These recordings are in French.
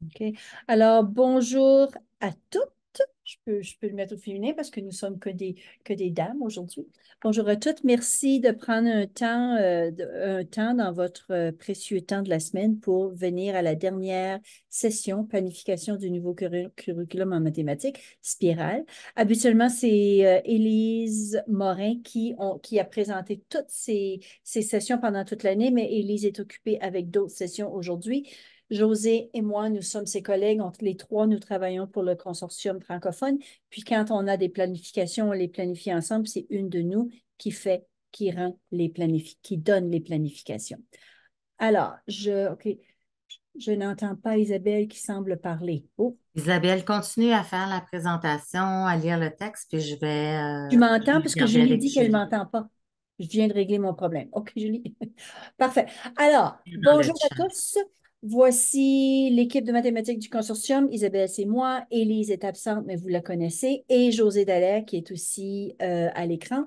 OK. Alors, bonjour à toutes. Je peux le mettre au féminin parce que nous sommes que des dames aujourd'hui. Bonjour à toutes. Merci de prendre un temps dans votre précieux temps de la semaine pour venir à la dernière session planification du nouveau curriculum en mathématiques, Spirale. Habituellement, c'est Élise Morin qui a présenté toutes ces sessions pendant toute l'année, mais Élise est occupée avec d'autres sessions aujourd'hui. José et moi, nous sommes ses collègues. Entre les trois, nous travaillons pour le consortium francophone. Puis quand on a des planifications, on les planifie ensemble. C'est une de nous qui donne les planifications. Alors, OK, je n'entends pas Isabelle qui semble parler. Oh, Isabelle, continue à faire la présentation, à lire le texte, puis tu je m'entends vais parce que regarder Julie avec dit qu'elle ne Julie m'entend pas. Je viens de régler mon problème. OK, Julie. Parfait. Alors, dans le bonjour à chat. tous. Voici l'équipe de mathématiques du consortium. Isabelle, c'est moi. Élise est absente, mais vous la connaissez. Et José Dallaire, qui est aussi à l'écran.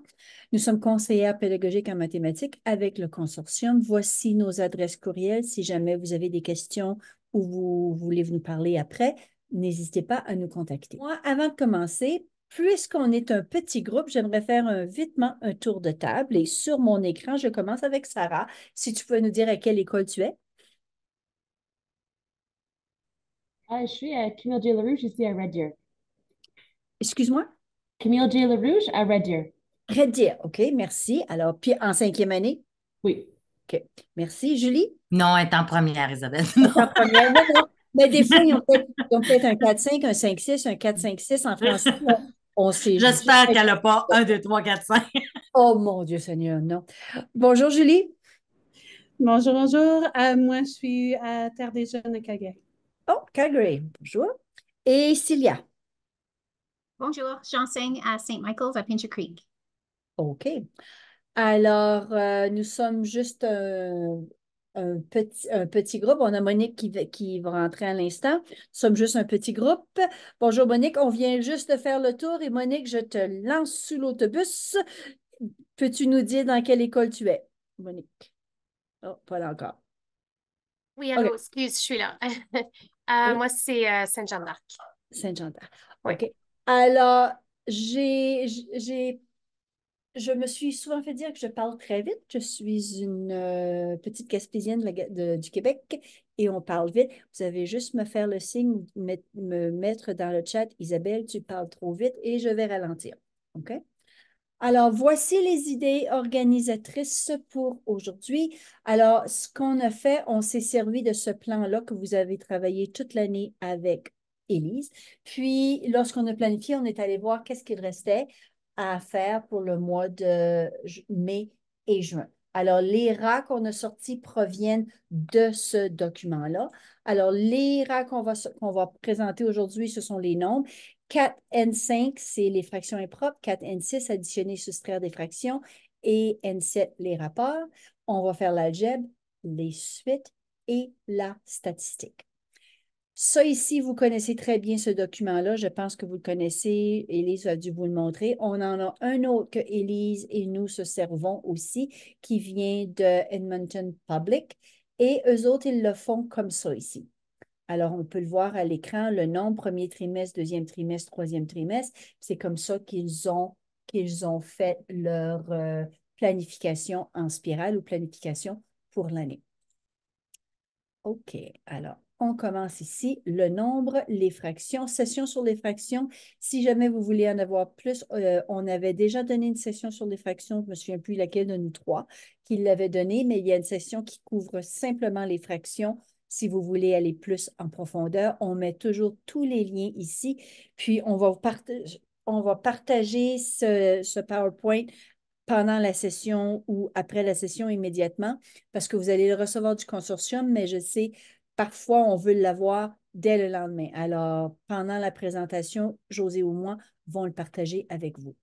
Nous sommes conseillères pédagogiques en mathématiques avec le consortium. Voici nos adresses courriels. Si jamais vous avez des questions ou vous voulez nous parler après, n'hésitez pas à nous contacter. Moi, avant de commencer, puisqu'on est un petit groupe, j'aimerais faire vitement un tour de table. Et sur mon écran, je commence avec Sarah. Si tu peux nous dire à quelle école tu es. Je suis à Camille J. LaRouche ici à Red Deer. Excuse-moi. Camille J. LaRouche à Red Deer. Red Deer. OK, merci. Alors, puis en cinquième année. Oui. OK. Merci. Julie? Non, elle est en première, Isabelle. Elle Non. est en première. Non, non. Mais des fois, ils ont peut-être un 4-5, un 5-6, un 4-5-6 en français. On sait J'espère jamais. qu'elle n'a pas un, 2, 3, 4, 5. Oh mon Dieu Seigneur, non. Bonjour Julie. Bonjour, bonjour. Moi, je suis à Terre des Jeunes à Calgary. Oh, Calgary. Bonjour. Et Cilia. Bonjour, j'enseigne à St. Michael's à Pincher Creek. OK. Alors, nous sommes juste un petit groupe. On a Monique qui va rentrer à l'instant. Nous sommes juste un petit groupe. Bonjour Monique, on vient juste de faire le tour et Monique, je te lance sous l'autobus. Peux-tu nous dire dans quelle école tu es, Monique? Oh, pas là encore. Oui, OK. allô, excuse, je suis là. Oui, Moi, c'est Sainte-Jeanne d'Arc. Saint-Jean-d'Arc. Oui. OK. Alors, je me suis souvent fait dire que je parle très vite. Je suis une petite Gaspésienne du Québec et on parle vite. Vous avez juste me faire le signe, me mettre dans le chat, Isabelle, tu parles trop vite et je vais ralentir. OK? Alors, voici les idées organisatrices pour aujourd'hui. Alors, ce qu'on a fait, on s'est servi de ce plan-là que vous avez travaillé toute l'année avec Élise. Puis, lorsqu'on a planifié, on est allé voir qu'est-ce qu'il restait à faire pour le mois de mai et juin. Alors, les rats qu'on a sortis proviennent de ce document-là. Alors, les rats qu'on va présenter aujourd'hui, ce sont les nombres. 4N5, c'est les fractions impropres. 4N6, additionner, soustraire des fractions. Et N7, les rapports. On va faire l'algèbre, les suites et la statistique. Ça ici, vous connaissez très bien ce document-là. Je pense que vous le connaissez. Élise a dû vous le montrer. On en a un autre que Élise et nous se servons aussi, qui vient de Edmonton Public. Et eux autres, ils le font comme ça ici. Alors, on peut le voir à l'écran, le nombre, premier trimestre, deuxième trimestre, troisième trimestre. C'est comme ça qu'ils ont fait leur planification en spirale ou planification pour l'année. OK, alors on commence ici. Le nombre, les fractions, session sur les fractions. Si jamais vous voulez en avoir plus, on avait déjà donné une session sur les fractions, je ne me souviens plus laquelle de nous trois qui l'avait donné, mais il y a une session qui couvre simplement les fractions. Si vous voulez aller plus en profondeur, on met toujours tous les liens ici. Puis on va partager ce PowerPoint pendant la session ou après la session immédiatement, parce que vous allez le recevoir du consortium, mais je sais, parfois, on veut l'avoir dès le lendemain. Alors, pendant la présentation, José ou moi vont le partager avec vous.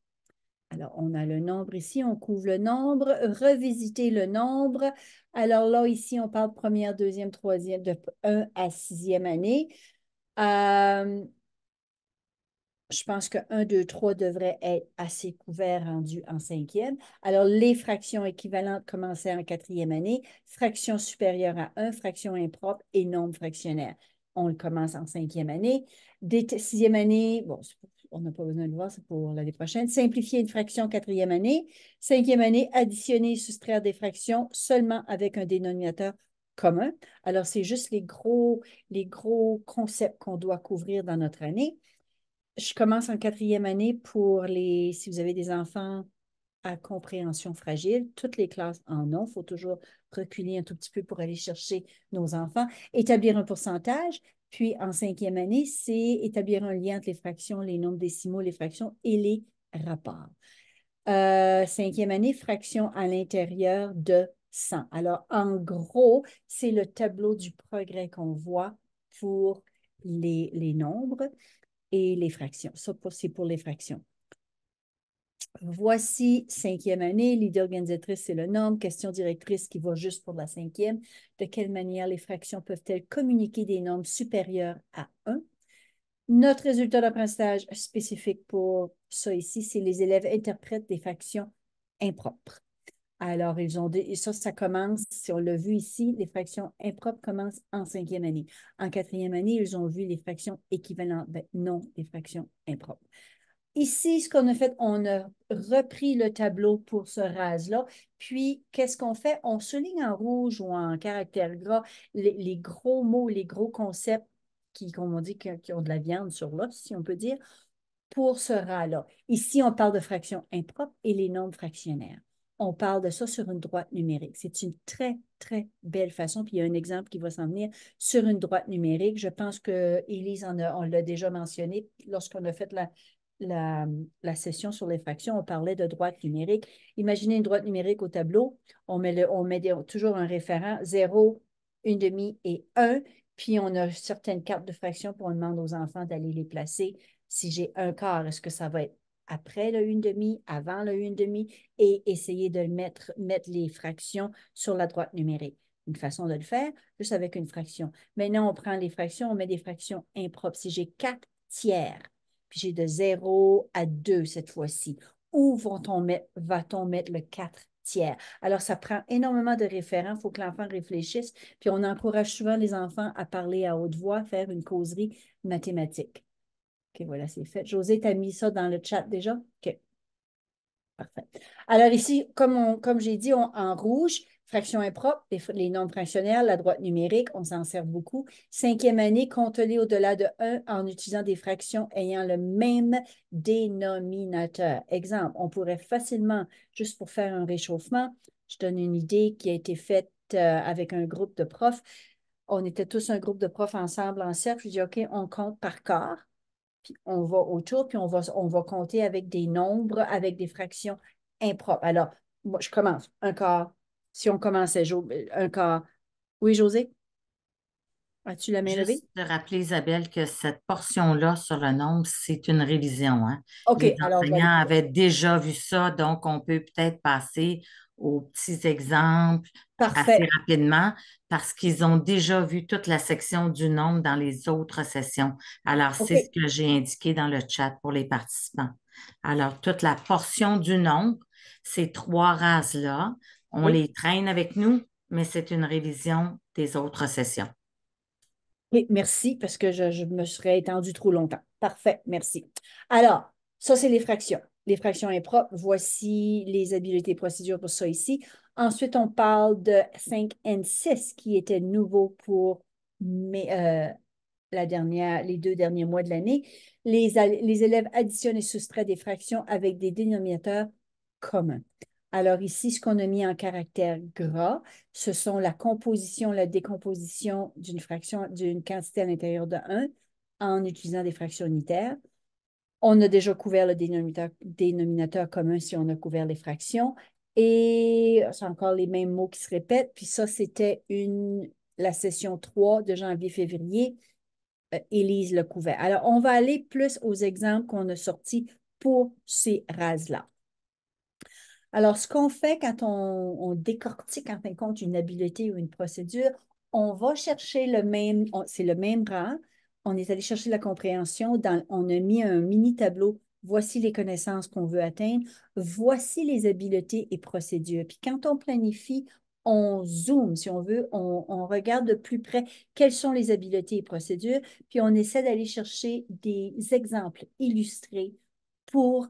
Alors, on a le nombre ici, on couvre le nombre, revisiter le nombre. Alors là, ici, on parle première, deuxième, troisième, de 1 à 6e année. Je pense que 1, 2, 3 devrait être assez couvert rendu en cinquième. Alors, les fractions équivalentes commençaient en quatrième année, fractions supérieures à 1, fractions impropres et nombres fractionnaires. on le commence en 5e année. Dès 6e année, bon, on n'a pas besoin de le voir, c'est pour l'année prochaine. Simplifier une fraction 4e année. 5e année, additionner et soustraire des fractions seulement avec un dénominateur commun. Alors, c'est juste les gros concepts qu'on doit couvrir dans notre année. Je commence en 4e année pour si vous avez des enfants à compréhension fragile, toutes les classes en ont. Il faut toujours reculer un tout petit peu pour aller chercher nos enfants. Établir un pourcentage. Puis, en 5e année, c'est établir un lien entre les fractions, les nombres décimaux, les fractions et les rapports. 5e année, fraction à l'intérieur de 100. Alors, en gros, c'est le tableau du progrès qu'on voit pour les nombres et les fractions. Ça, c'est pour les fractions. Voici 5e année, l'idée organisatrice, c'est le nombre, question directrice qui va juste pour la 5e. De quelle manière les fractions peuvent-elles communiquer des nombres supérieurs à 1? Notre résultat d'apprentissage spécifique pour ça ici, c'est les élèves interprètent des fractions impropres. Alors, ça commence, si on l'a vu ici, les fractions impropres commencent en 5e année. En 4e année, ils ont vu les fractions équivalentes, non, les fractions impropres. Ici, ce qu'on a fait, on a repris le tableau pour ce RAS-là. Puis, qu'est-ce qu'on fait? On souligne en rouge ou en caractère gras les gros mots, les gros concepts comme on dit, qui ont de la viande sur l'os, si on peut dire, pour ce RAS-là. Ici, on parle de fractions impropres et les nombres fractionnaires. On parle de ça sur une droite numérique. C'est une très, très belle façon. Puis, il y a un exemple qui va s'en venir sur une droite numérique. Je pense que Élise on l'a déjà mentionné lorsqu'on a fait la session sur les fractions, on parlait de droite numérique. Imaginez une droite numérique au tableau. On met toujours un référent, 0, 1/2 et 1. Puis, on a certaines cartes de fractions, puis on demande aux enfants d'aller les placer. Si j'ai un quart, est-ce que ça va être après le 1/2, avant le 1/2, et essayer de mettre les fractions sur la droite numérique. Une façon de le faire, juste avec une fraction. Maintenant, on prend les fractions, on met des fractions impropres. Si j'ai 4 tiers, puis j'ai de 0 à 2 cette fois-ci, où va-t-on mettre le 4 tiers? Alors, ça prend énormément de référents. Il faut que l'enfant réfléchisse. Puis, on encourage souvent les enfants à parler à haute voix, faire une causerie mathématique. OK, voilà, c'est fait. José, tu as mis ça dans le chat déjà? OK. Parfait. Alors ici, comme j'ai dit, en rouge, fraction impropre, les nombres fractionnaires, la droite numérique, on s'en sert beaucoup. 5e année, compte-les au-delà de 1 en utilisant des fractions ayant le même dénominateur. Exemple, on pourrait facilement, juste pour faire un réchauffement, je donne une idée qui a été faite avec un groupe de profs. On était tous un groupe de profs ensemble en cercle. Je dis, OK, on compte par quart. Puis on va autour, puis on va compter avec des nombres, avec des fractions impropres. Alors, moi, je commence. Un quart. Si on commençait, un quart. Oui, José? As-tu la main levée? Juste de rappeler, Isabelle, que cette portion-là sur le nombre, c'est une révision, hein. OK, Les alors je vais aller enseignants plus vite. avaient déjà vu ça, donc on peut peut-être passer aux petits exemples assez Parfait. rapidement parce qu'ils ont déjà vu toute la section du nombre dans les autres sessions. Alors, c'est ce OK. que j'ai indiqué dans le chat pour les participants. Alors, toute la portion du nombre, ces trois races-là, on Oui. les traîne avec nous, mais c'est une révision des autres sessions. Oui, merci, parce que je me serais étendue trop longtemps. Parfait, merci. Alors, ça, c'est les fractions. Les fractions impropres, voici les habiletés et procédures pour ça ici. Ensuite, on parle de 5N6 qui était nouveau pour les 2 derniers mois de l'année. Les élèves additionnent et soustraient des fractions avec des dénominateurs communs. Alors ici, ce qu'on a mis en caractère gras, ce sont la composition, la décomposition d'une fraction, d'une quantité à l'intérieur de 1 en utilisant des fractions unitaires. On a déjà couvert le dénominateur commun si on a couvert les fractions. Et c'est encore les mêmes mots qui se répètent. Puis ça, c'était la session 3 de janvier-février. Élise le couvert. Alors, on va aller plus aux exemples qu'on a sortis pour ces rases-là. Alors, ce qu'on fait quand on décortique, en fin de compte, une habileté ou une procédure, on va chercher c'est le même rang. On est allé chercher la compréhension. On a mis un mini tableau. Voici les connaissances qu'on veut atteindre. Voici les habiletés et procédures. Puis quand on planifie, on zoome, si on veut, on regarde de plus près quelles sont les habiletés et procédures, puis on essaie d'aller chercher des exemples illustrés pour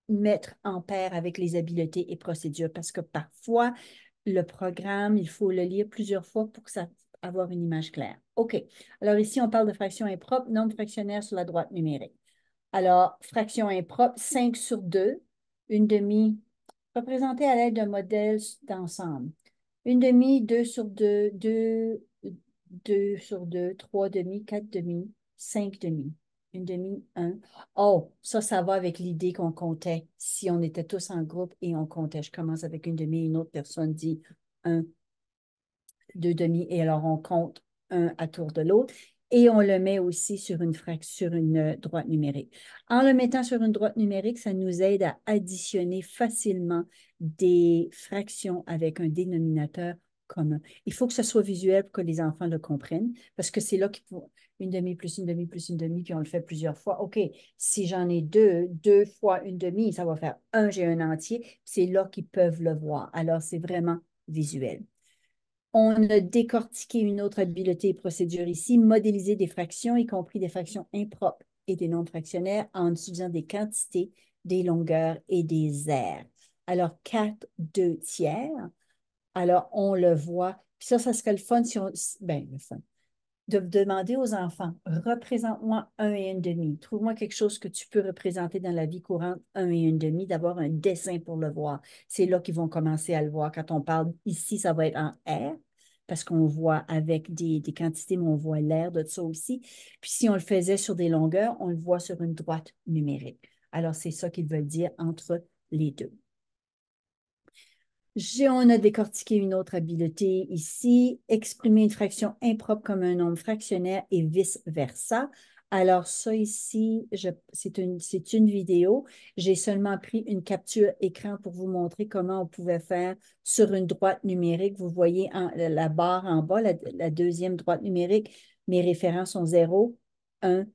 mettre en pair avec les habiletés et procédures, parce que parfois, le programme, il faut le lire plusieurs fois pour que ça avoir une image claire. OK. Alors ici, on parle de fraction impropre, nombre fractionnaire sur la droite numérique. Alors, fraction impropre, 5 sur 2, une demi, représentée à l'aide d'un modèle d'ensemble. Une demi, 2 sur 2, 2 sur 2, 3 demi, 4 demi, 5 demi. Une demi, 1. Oh, ça va avec l'idée qu'on comptait. Si on était tous en groupe et on comptait, je commence avec une demi, une autre personne dit 1, 2 demi, et alors on compte un à tour de l'autre. Et on le met aussi sur une droite numérique. En le mettant sur une droite numérique, ça nous aide à additionner facilement des fractions avec un dénominateur commun. Il faut que ce soit visuel pour que les enfants le comprennent, parce que c'est là qu'il faut une demi plus une demi plus une demi, puis on le fait plusieurs fois. OK, si j'en ai deux fois une demi, ça va faire un, j'ai un entier. C'est là qu'ils peuvent le voir. Alors, c'est vraiment visuel. On a décortiqué une autre habileté et procédure ici, modéliser des fractions, y compris des fractions impropres et des nombres fractionnaires, en utilisant des quantités, des longueurs et des aires. Alors, 4, 2 tiers. Alors, on le voit. Puis ça serait le fun si on... Ben, le fun. De demander aux enfants, représente-moi 1 et 1 demi. Trouve-moi quelque chose que tu peux représenter dans la vie courante, 1 et 1 demi, d'avoir un dessin pour le voir. C'est là qu'ils vont commencer à le voir. Quand on parle ici, ça va être en R, parce qu'on voit avec des quantités, mais on voit l'air de ça aussi. Puis si on le faisait sur des longueurs, on le voit sur une droite numérique. Alors, c'est ça qu'ils veulent dire entre les deux. On a décortiqué une autre habileté ici, exprimer une fraction impropre comme un nombre fractionnaire et vice-versa. Alors ça ici, c'est une vidéo. J'ai seulement pris une capture écran pour vous montrer comment on pouvait faire sur une droite numérique. Vous voyez la barre en bas, la deuxième droite numérique, mes références sont 0, 1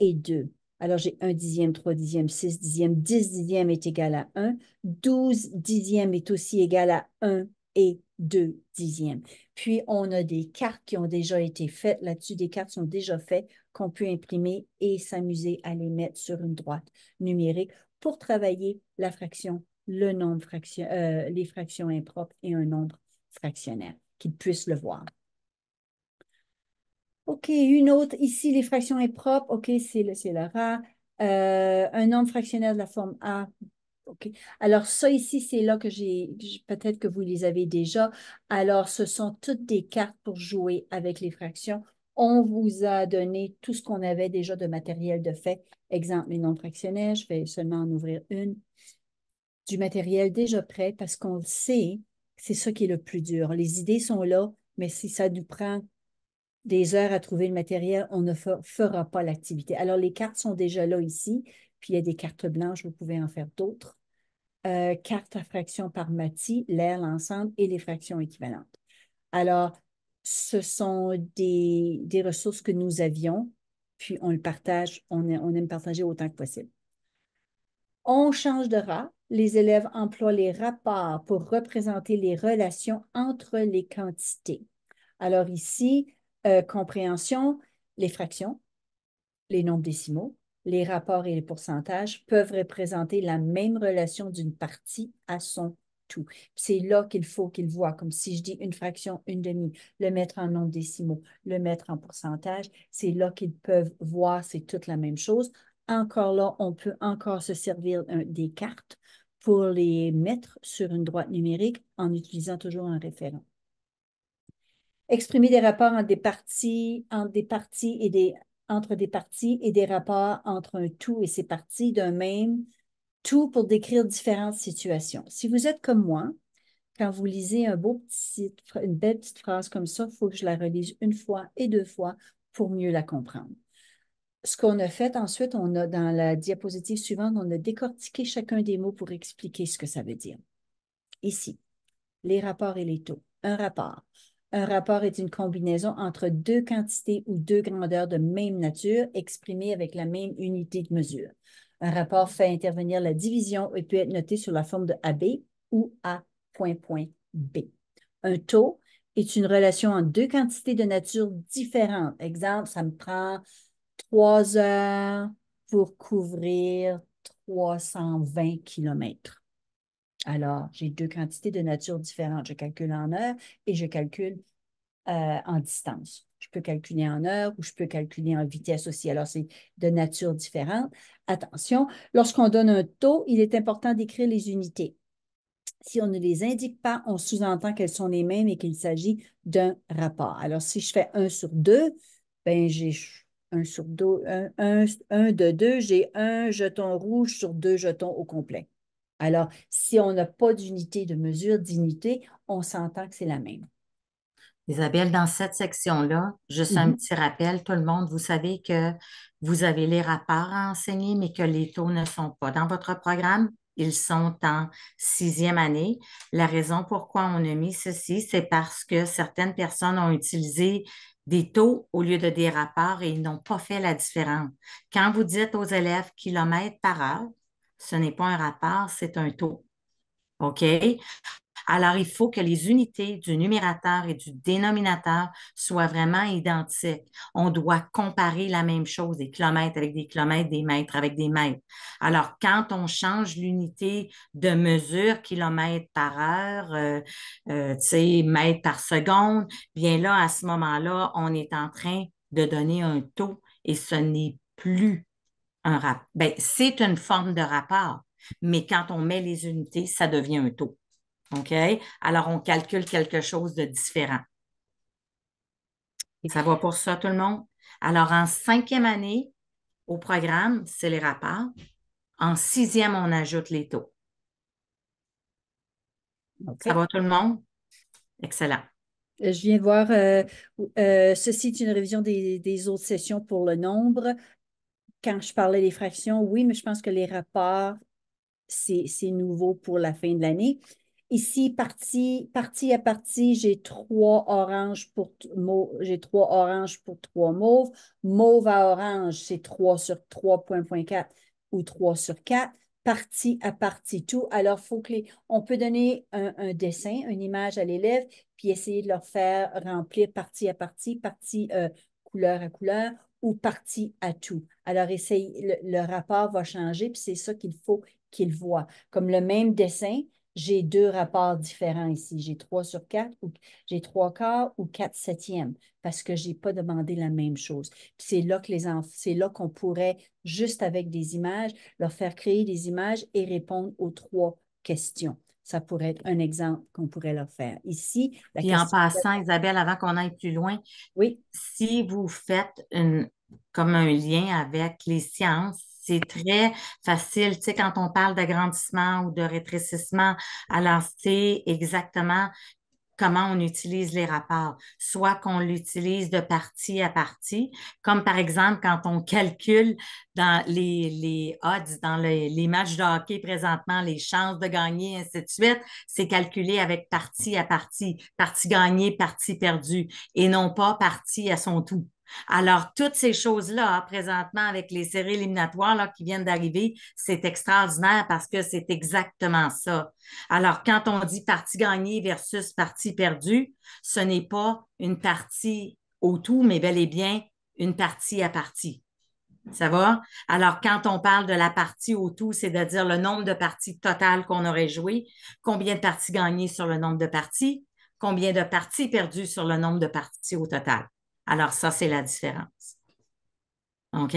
et 2. Alors, j'ai 1 dixième, 3 dixièmes, 6 dixièmes, 10 dixièmes est égal à 1. 12 dixièmes est aussi égal à 1 et 2 dixièmes. Puis, on a des cartes qui ont déjà été faites là-dessus. Des cartes sont déjà faites qu'on peut imprimer et s'amuser à les mettre sur une droite numérique pour travailler la fraction, le nombre les fractions impropres et un nombre fractionnaire, qu'ils puissent le voir. OK, une autre. Ici, les fractions impropres. OK, c'est le rat. Un nombre fractionnaire de la forme A. OK. Alors, ça ici, c'est là que peut-être que vous les avez déjà. Alors, ce sont toutes des cartes pour jouer avec les fractions. On vous a donné tout ce qu'on avait déjà de matériel de fait. Exemple, les nombres fractionnaires. Je vais seulement en ouvrir une. Du matériel déjà prêt parce qu'on le sait, c'est ça qui est le plus dur. Les idées sont là, mais si ça nous prend des heures à trouver le matériel, on ne fera pas l'activité. Alors, les cartes sont déjà là ici, puis il y a des cartes blanches, vous pouvez en faire d'autres. Cartes à fractions par Mathy, l'air, l'ensemble et les fractions équivalentes. Alors, ce sont des ressources que nous avions, puis on le partage, on aime partager autant que possible. On change de rat. Les élèves emploient les rapports pour représenter les relations entre les quantités. Alors ici, compréhension, les fractions, les nombres décimaux, les rapports et les pourcentages peuvent représenter la même relation d'une partie à son tout. C'est là qu'il faut qu'ils voient, comme si je dis une fraction, une demi, le mettre en nombres décimaux, le mettre en pourcentage, c'est là qu'ils peuvent voir, c'est toute la même chose. Encore là, on peut encore se servir des cartes pour les mettre sur une droite numérique en utilisant toujours un référent. Exprimer des rapports entre des parties et des rapports entre un tout et ses parties d'un même tout pour décrire différentes situations. Si vous êtes comme moi, quand vous lisez une belle petite phrase comme ça, il faut que je la relise une fois et deux fois pour mieux la comprendre. Ce qu'on a fait ensuite, on a dans la diapositive suivante, on a décortiqué chacun des mots pour expliquer ce que ça veut dire. Ici, les rapports et les taux. Un rapport. Un rapport est une combinaison entre deux quantités ou deux grandeurs de même nature exprimées avec la même unité de mesure. Un rapport fait intervenir la division et peut être noté sur la forme de AB ou A, point, point, B. Un taux est une relation entre deux quantités de nature différentes. Exemple, ça me prend 3 heures pour couvrir 320 kilomètres. Alors, j'ai deux quantités de nature différentes. Je calcule en heures et je calcule en distance. Je peux calculer en heures ou je peux calculer en vitesse aussi. Alors, c'est de nature différente. Attention, lorsqu'on donne un taux, il est important d'écrire les unités. Si on ne les indique pas, on sous-entend qu'elles sont les mêmes et qu'il s'agit d'un rapport. Alors, si je fais 1 sur 2, ben j'ai 1 sur 2, 1 de 2, j'ai un jeton rouge sur 2 jetons au complet. Alors, si on n'a pas d'unité de mesure d'unité, on s'entend que c'est la même. Isabelle, dans cette section-là, juste un petit rappel, tout le monde, vous savez que vous avez les rapports à enseigner, mais que les taux ne sont pas dans votre programme. Ils sont en 6e année. La raison pourquoi on a mis ceci, c'est parce que certaines personnes ont utilisé des taux au lieu de des rapports et ils n'ont pas fait la différence. Quand vous dites aux élèves kilomètres par heure, ce n'est pas un rapport, c'est un taux. OK? Alors, il faut que les unités du numérateur et du dénominateur soient vraiment identiques. On doit comparer la même chose, des kilomètres avec des kilomètres, des mètres avec des mètres. Alors, quand on change l'unité de mesure, kilomètres par heure, tu sais, mètres par seconde, bien là, à ce moment-là, on est en train de donner un taux et ce n'est plus un rapport. Bien, c'est une forme de rapport, mais quand on met les unités, ça devient un taux. OK? Alors, on calcule quelque chose de différent. Ça va pour ça, tout le monde? Alors, en 5e année, au programme, c'est les rapports. En 6e, on ajoute les taux. OK. Ça va, tout le monde? Excellent. Je viens de voir, ceci est une révision des autres sessions pour le nombre. Quand je parlais des fractions, oui, mais je pense que les rapports, c'est nouveau pour la fin de l'année. Ici, partie à partie, j'ai 3 oranges pour j'ai 3 oranges pour 3 mauves. Mauve à orange, c'est 3 sur 3,4 ou 3 sur 4. Partie à partie, tout. Alors, faut que on peut donner un dessin, une image à l'élève, puis essayer de leur faire remplir partie à partie, partie couleur à couleur ou partie à tout. Alors, le rapport va changer, puis c'est ça qu'il faut qu'il voit. Comme le même dessin, j'ai deux rapports différents ici. J'ai 3 sur 4 ou j'ai 3/4 ou 4/7 parce que je n'ai pas demandé la même chose. C'est là que c'est là qu'on pourrait, juste avec des images, leur faire créer des images et répondre aux 3 questions. Ça pourrait être un exemple qu'on pourrait leur faire. Ici, la Puis en question. passant, Isabelle, avant qu'on aille plus loin, Oui. si vous faites comme un lien avec les sciences, c'est très facile, tu sais, quand on parle d'agrandissement ou de rétrécissement, alors c'est exactement comment on utilise les rapports, soit qu'on l'utilise de partie à partie, comme par exemple quand on calcule dans les odds, dans les matchs de hockey présentement, les chances de gagner, ainsi de suite, c'est calculé avec partie à partie gagnée, partie perdue, et non pas partie à son tout. Alors, toutes ces choses-là, présentement, avec les séries éliminatoires là, qui viennent d'arriver, c'est extraordinaire parce que c'est exactement ça. Alors, quand on dit partie gagnée versus partie perdue, ce n'est pas une partie au tout, mais bel et bien une partie à partie. Ça va? Alors, quand on parle de la partie au tout, c'est de dire le nombre de parties totales qu'on aurait jouées, combien de parties gagnées sur le nombre de parties, combien de parties perdues sur le nombre de parties au total. Alors, ça, c'est la différence. OK?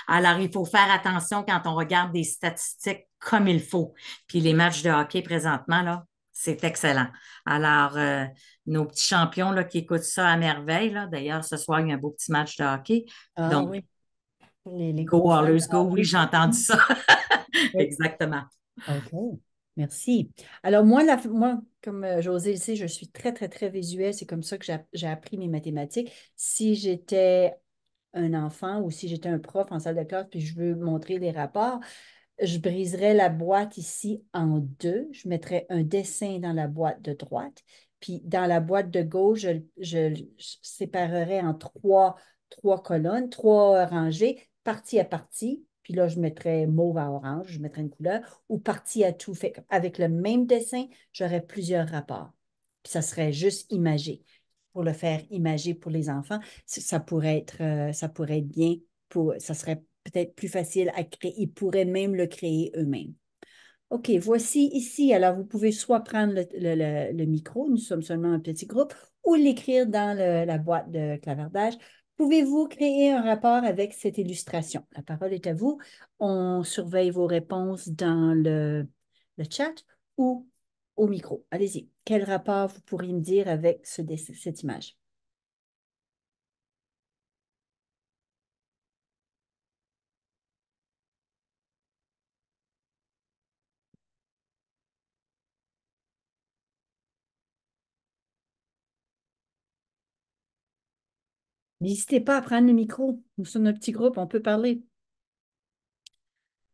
Alors, il faut faire attention quand on regarde des statistiques comme il faut. Puis les matchs de hockey présentement, là, c'est excellent. Alors, nos petits champions là, qui écoutent ça à merveille, là, d'ailleurs, ce soir, il y a un beau petit match de hockey. Ah Donc, oui. Les go gros fans de Oilers, go, oui, hockey. j'ai entendu ça. Oui. Exactement. OK. Merci. Alors, moi comme José le sait, je suis très, très, très visuelle. C'est comme ça que j'ai appris mes mathématiques. Si j'étais un enfant ou si j'étais un prof en salle de classe puis je veux montrer les rapports, je briserais la boîte ici en deux. Je mettrais un dessin dans la boîte de droite. Puis dans la boîte de gauche, je séparerais en trois colonnes, 3 rangées, partie à partie. Puis là, je mettrais mauve à orange, je mettrais une couleur, ou partie à tout. Fait avec le même dessin, j'aurais plusieurs rapports. Puis ça serait juste imagé. Pour le faire imager pour les enfants, ça pourrait être bien, ça serait peut-être plus facile à créer. Ils pourraient même le créer eux-mêmes. OK, voici ici. Alors, vous pouvez soit prendre le micro, nous sommes seulement un petit groupe, ou l'écrire dans la boîte de clavardage. Pouvez-vous créer un rapport avec cette illustration? La parole est à vous. On surveille vos réponses dans le chat ou au micro. Allez-y. Quel rapport vous pourriez me dire avec cette image? N'hésitez pas à prendre le micro. Nous sommes un petit groupe, on peut parler.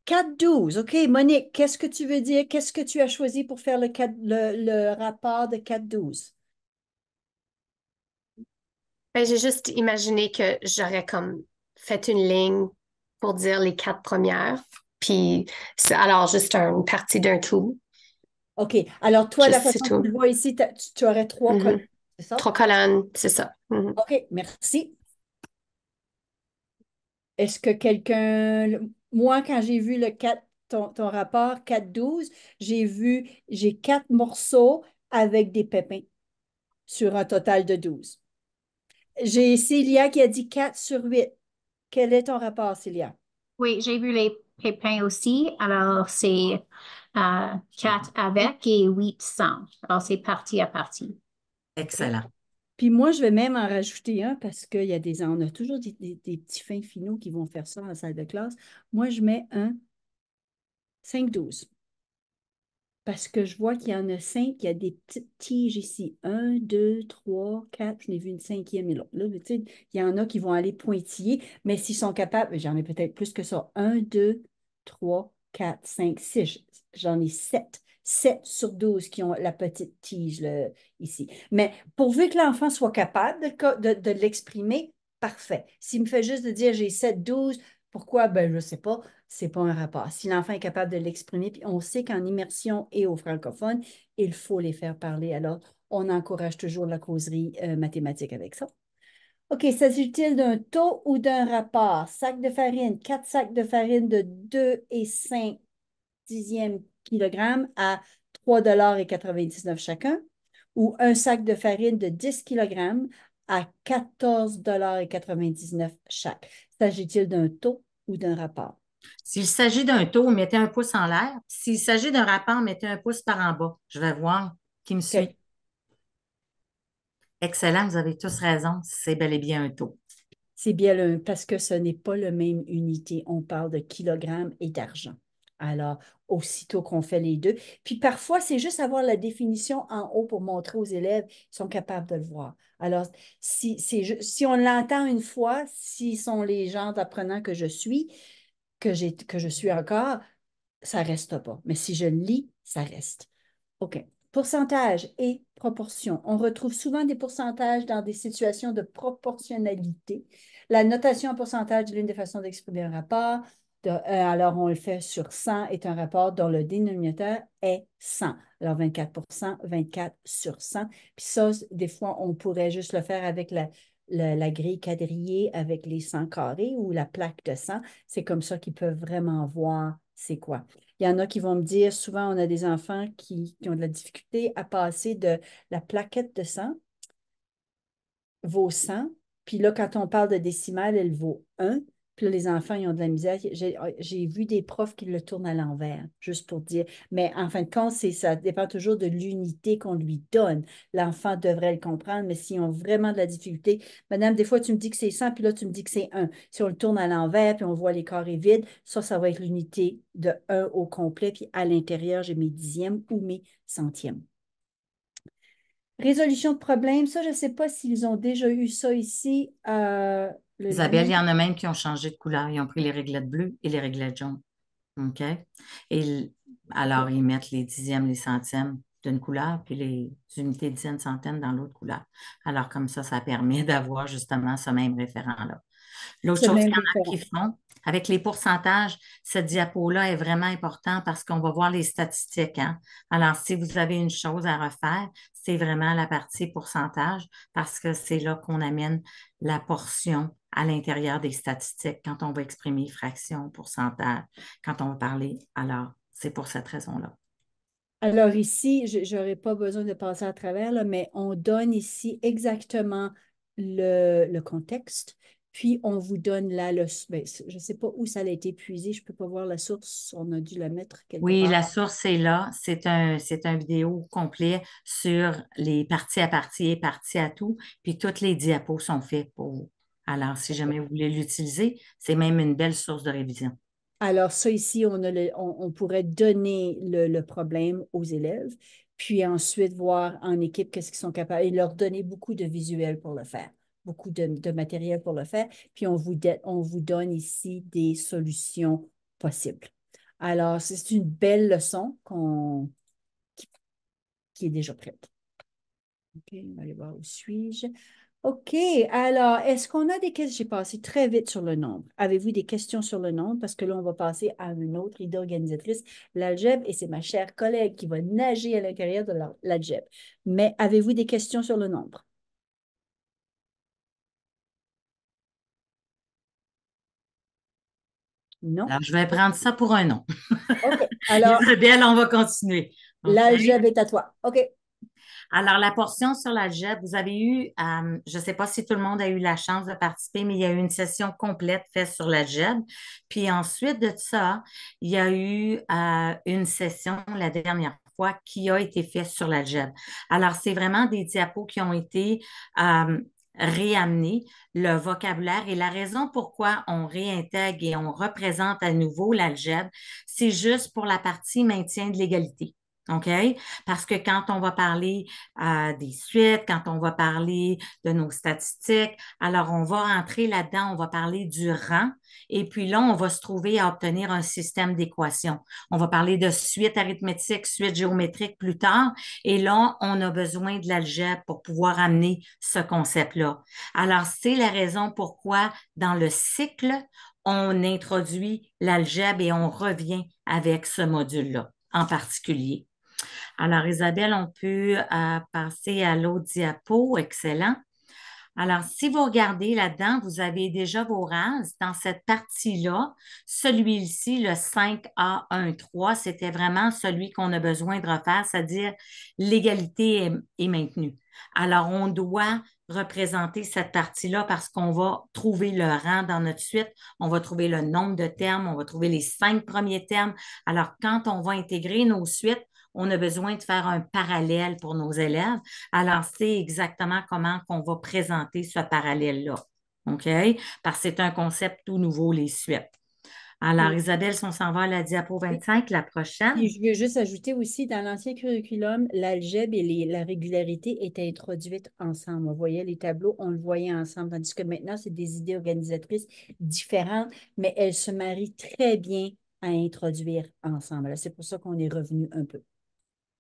4-12. OK, Monique, qu'est-ce que tu veux dire? Qu'est-ce que tu as choisi pour faire le rapport de 4-12? Ben, j'ai juste imaginé que j'aurais comme fait une ligne pour dire les 4 premières. Puis, alors, juste une partie d'un tout. OK, alors toi, la Juste, c'est façon que tu tout. le vois ici, tu aurais 3 colonnes, Mhm. c'est ça? 3 colonnes, c'est ça. Mhm. OK, merci. Est-ce que moi, quand j'ai vu ton rapport 4-12, j'ai 4 morceaux avec des pépins sur un total de 12. J'ai Célia qui a dit 4/8. Quel est ton rapport, Célia? Oui, j'ai vu les pépins aussi. Alors, c'est 4 avec et 8 sans. Alors, c'est partie à partie. Excellent. Puis moi, je vais même en rajouter un parce on a toujours des petits fins finaux qui vont faire ça en salle de classe. Moi, je mets un 5-12 parce que je vois qu'il y en a 5, il y a des petites tiges ici. Un, deux, trois, quatre. Je n'ai vu une cinquième et l'autre. Là, tu sais, il y en a qui vont aller pointiller, mais s'ils sont capables, j'en ai peut-être plus que ça. Un, deux, trois, quatre, cinq, six. J'en ai 7. 7/12 qui ont la petite tige là, ici. Mais pourvu que l'enfant soit capable de l'exprimer, parfait. S'il me fait juste de dire j'ai 7/12, pourquoi? Ben, je ne sais pas. C'est pas un rapport. Si l'enfant est capable de l'exprimer, puis on sait qu'en immersion et au francophone, il faut les faire parler. Alors, on encourage toujours la causerie mathématique avec ça. OK, s'agit-il d'un taux ou d'un rapport? Sac de farine, 4 sacs de farine de 2,5 kg à 3,99 chacun, ou un sac de farine de 10 kg à 14,99 chaque. S'agit-il d'un taux ou d'un rapport? S'il s'agit d'un taux, mettez un pouce en l'air. S'il s'agit d'un rapport, mettez un pouce par en bas. Je vais voir qui me OK. suit. Excellent, vous avez tous raison. C'est bel et bien un taux. C'est bien parce que ce n'est pas la même unité. On parle de kilogrammes et d'argent. Alors, aussitôt qu'on fait les deux. Puis parfois, c'est juste avoir la définition en haut pour montrer aux élèves, ils sont capables de le voir. Alors, si on l'entend une fois, s'ils sont les gens d'apprenants que je suis, que je suis encore, ça ne reste pas. Mais si je le lis, ça reste. OK. Pourcentage et proportion. On retrouve souvent des pourcentages dans des situations de proportionnalité. La notation en pourcentage est l'une des façons d'exprimer un rapport. Alors, on le fait sur 100 est un rapport dont le dénominateur est 100. Alors, 24 24 sur 100. Puis ça, des fois, on pourrait juste le faire avec la grille quadrillée avec les 100 carrés ou la plaque de 100. C'est comme ça qu'ils peuvent vraiment voir c'est quoi. Il y en a qui vont me dire, souvent, on a des enfants qui ont de la difficulté à passer de la plaquette de 100 vaut 100. Puis là, quand on parle de décimale, elle vaut 1. Puis là, les enfants, ils ont de la misère. J'ai vu des profs qui le tournent à l'envers, juste pour dire. Mais en fin de compte, ça dépend toujours de l'unité qu'on lui donne. L'enfant devrait le comprendre, mais s'ils ont vraiment de la difficulté, madame, des fois, tu me dis que c'est 100, puis là, tu me dis que c'est 1. Si on le tourne à l'envers, puis on voit les carrés vides, ça va être l'unité de 1 au complet. Puis à l'intérieur, j'ai mes dixièmes ou mes centièmes. Résolution de problème, ça, je ne sais pas s'ils ont déjà eu ça ici. Isabelle, il y en a même qui ont changé de couleur. Ils ont pris les réglettes bleues et les réglettes jaunes. OK? Alors, ils mettent les dixièmes, les centièmes d'une couleur, puis les unités dizaines, centaines dans l'autre couleur. Alors, comme ça permet d'avoir justement ce même référent-là. L'autre Ce chose même qu'il y en a qui référent. font, avec les pourcentages, cette diapo-là est vraiment important parce qu'on va voir les statistiques, hein. Alors, si vous avez une chose à refaire, c'est vraiment la partie pourcentage parce que c'est là qu'on amène la portion à l'intérieur des statistiques quand on va exprimer fraction, pourcentage, quand on va parler. Alors, c'est pour cette raison-là. Alors ici, je n'aurais pas besoin de passer à travers, là, mais on donne ici exactement le contexte, puis on vous donne là ben, je ne sais pas où ça a été puisé, je ne peux pas voir la source, on a dû la mettre quelque Oui, part. la source est là. C'est un vidéo complet sur les parties à partie et parties à tout. Puis toutes les diapos sont faits pour vous. Alors, si jamais vous voulez l'utiliser, c'est même une belle source de révision. Alors ça ici, on pourrait donner le problème aux élèves, puis ensuite voir en équipe qu'est-ce qu'ils sont capables et leur donner beaucoup de visuels pour le faire, beaucoup de matériel pour le faire, puis on vous donne ici des solutions possibles. Alors, c'est une belle leçon qui, qui est déjà prête. OK, on va aller voir où suis-je. OK, alors, est-ce qu'on a des questions? J'ai passé très vite sur le nombre. Avez-vous des questions sur le nombre? Parce que là, on va passer à une autre idée organisatrice, l'algèbre, et c'est ma chère collègue qui va nager à l'intérieur de l'algèbre. Mais avez-vous des questions sur le nombre? Non? Alors, je vais prendre ça pour un non. OK, alors, Isabelle, on va continuer. OK? l'algèbre est à toi. OK. Alors, la portion sur l'algèbre, vous avez eu, je ne sais pas si tout le monde a eu la chance de participer, mais il y a eu une session complète faite sur l'algèbre. Puis ensuite de ça, il y a eu une session la dernière fois qui a été faite sur l'algèbre. Alors, c'est vraiment des diapos qui ont été réamenés, le vocabulaire. Et la raison pourquoi on réintègre et on représente à nouveau l'algèbre, c'est juste pour la partie maintien de l'égalité. OK? Parce que quand on va parler des suites, quand on va parler de nos statistiques, alors on va entrer là-dedans, on va parler du rang, et puis là, on va se trouver à obtenir un système d'équations. On va parler de suite arithmétique, suite géométrique plus tard, et là, on a besoin de l'algèbre pour pouvoir amener ce concept-là. Alors, c'est la raison pourquoi dans le cycle, on introduit l'algèbre et on revient avec ce module-là en particulier. Alors, Isabelle, on peut passer à l'autre diapo. Excellent. Alors, si vous regardez là-dedans, vous avez déjà vos rases. Dans cette partie-là, celui-ci, le 5A13, c'était vraiment celui qu'on a besoin de refaire, c'est-à-dire l'égalité est maintenue. Alors, on doit représenter cette partie-là parce qu'on va trouver le rang dans notre suite, on va trouver le nombre de termes, on va trouver les 5 premiers termes. Alors, quand on va intégrer nos suites, on a besoin de faire un parallèle pour nos élèves. Alors, c'est exactement comment qu'on va présenter ce parallèle-là. OK? Parce que c'est un concept tout nouveau, les suites. Alors, Et, Isabelle, si on s'en va à la diapo 25, la prochaine. je veux juste ajouter aussi, dans l'ancien curriculum, l'algèbre et la régularité étaient introduites ensemble. On voyait les tableaux, on le voyait ensemble, tandis que maintenant, c'est des idées organisatrices différentes, mais elles se marient très bien à introduire ensemble. C'est pour ça qu'on est revenu un peu.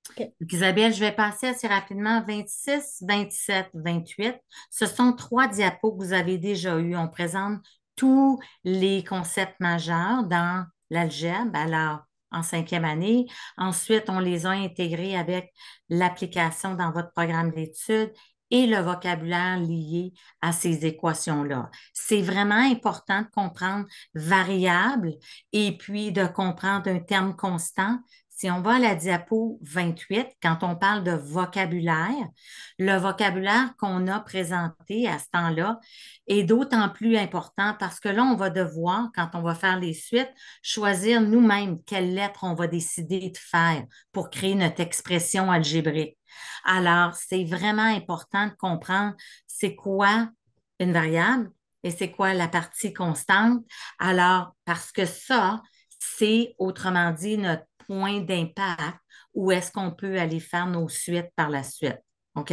OK. Donc, Isabelle, je vais passer assez rapidement 26, 27, 28. Ce sont 3 diapos que vous avez déjà eus. On présente tous les concepts majeurs dans l'algèbre, alors en 5e année. Ensuite, on les a intégrés avec l'application dans votre programme d'études et le vocabulaire lié à ces équations-là. C'est vraiment important de comprendre variable et puis de comprendre un terme constant. Si on va à la diapo 28, quand on parle de vocabulaire, le vocabulaire qu'on a présenté à ce temps-là est d'autant plus important parce que là, on va devoir, quand on va faire les suites, choisir nous-mêmes quelle lettre on va décider de faire pour créer notre expression algébrique. Alors, c'est vraiment important de comprendre c'est quoi une variable et c'est quoi la partie constante. Alors, parce que ça, c'est autrement dit notre point d'impact où est-ce qu'on peut aller faire nos suites par la suite. OK?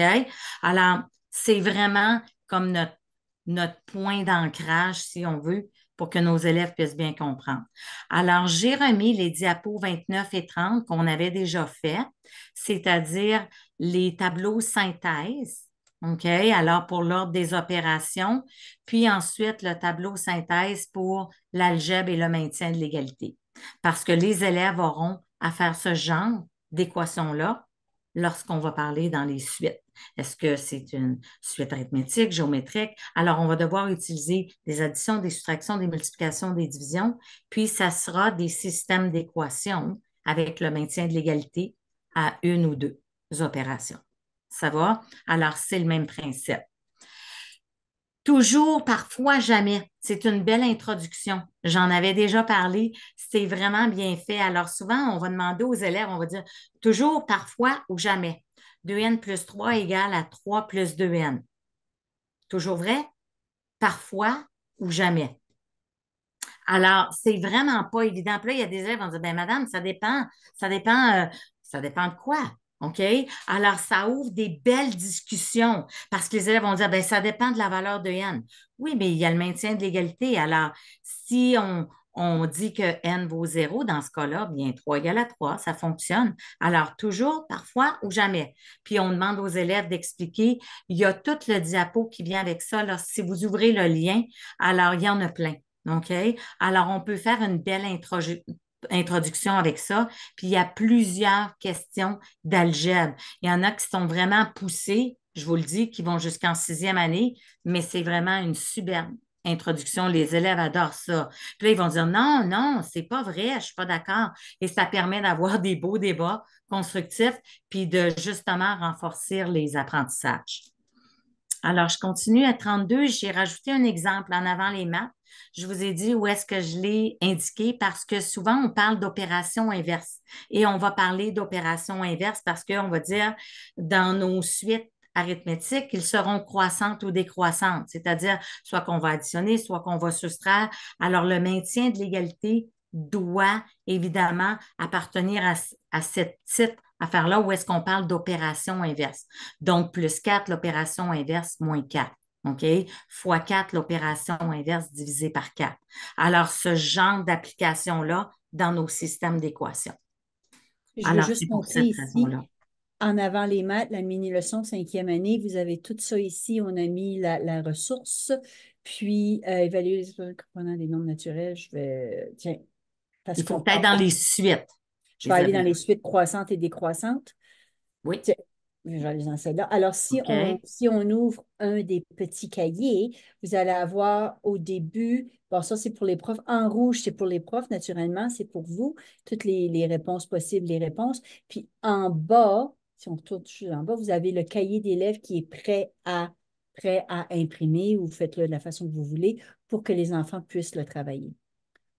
Alors, c'est vraiment comme notre point d'ancrage, si on veut, pour que nos élèves puissent bien comprendre. Alors, j'ai remis les diapos 29 et 30 qu'on avait déjà fait, c'est-à-dire les tableaux synthèse. OK? Alors, pour l'ordre des opérations, puis ensuite le tableau synthèse pour l'algèbre et le maintien de l'égalité. Parce que les élèves auront à faire ce genre d'équation-là lorsqu'on va parler dans les suites. Est-ce que c'est une suite arithmétique, géométrique? Alors, on va devoir utiliser des additions, des soustractions, des multiplications, des divisions, puis ça sera des systèmes d'équations avec le maintien de l'égalité à une ou deux opérations. Ça va? Alors, c'est le même principe. Toujours, parfois, jamais. C'est une belle introduction. J'en avais déjà parlé. C'est vraiment bien fait. Alors, souvent, on va demander aux élèves, on va dire toujours, parfois ou jamais. 2n plus 3 égale à 3 plus 2n. Toujours vrai? Parfois ou jamais. Alors, c'est vraiment pas évident. Puis là, il y a des élèves qui vont dire, ben madame, ça dépend de quoi? OK? Alors, ça ouvre des belles discussions parce que les élèves vont dire, ben ça dépend de la valeur de n. Oui, mais il y a le maintien de l'égalité. Alors, si on dit que n vaut 0, dans ce cas-là, bien 3 égale à 3, ça fonctionne. Alors, toujours, parfois ou jamais. Puis, on demande aux élèves d'expliquer. Il y a tout le diapo qui vient avec ça. Là, si vous ouvrez le lien, alors, il y en a plein. OK? Alors, on peut faire une belle introduction avec ça. Puis, il y a plusieurs questions d'algèbre. Il y en a qui sont vraiment poussées, je vous le dis, qui vont jusqu'en 6e année, mais c'est vraiment une superbe introduction. Les élèves adorent ça. Puis là, ils vont dire non, non, c'est pas vrai, je suis pas d'accord. Et ça permet d'avoir des beaux débats constructifs, puis de justement renforcer les apprentissages. Alors, je continue à 32. J'ai rajouté un exemple en avant les maths. Je vous ai dit où est-ce que je l'ai indiqué parce que souvent, on parle d'opération inverse et on va parler d'opération inverse parce qu'on va dire dans nos suites arithmétiques, ils seront croissantes ou décroissantes, c'est-à-dire soit qu'on va additionner, soit qu'on va soustraire. Alors, le maintien de l'égalité doit évidemment appartenir à cette petite affaire-là où est-ce qu'on parle d'opération inverse. Donc, plus 4, l'opération inverse, moins 4. OK? Fois 4, l'opération inverse divisée par 4. Alors, ce genre d'application-là dans nos systèmes d'équations. Je veux Alors, juste c'est pour montrer cette ici, raison-là. en avant les maths, la mini-leçon 5e année, vous avez tout ça ici. On a mis la ressource, puis évaluer les composants des nombres naturels. Je vais, tiens, parce Il faut qu'on peut-être parle, dans les suites, je vais aller dans Isabelle. les suites croissantes et décroissantes. Oui. Tiens, je vais aller dans celle-là. Alors, OK. si on ouvre un des petits cahiers, vous allez avoir au début, bon, ça c'est pour les profs. En rouge, c'est pour les profs, naturellement, c'est pour vous. Toutes les réponses possibles, les réponses. Puis en bas, si on tourne juste en bas, vous avez le cahier d'élèves qui est prêt à imprimer ou faites-le de la façon que vous voulez pour que les enfants puissent le travailler.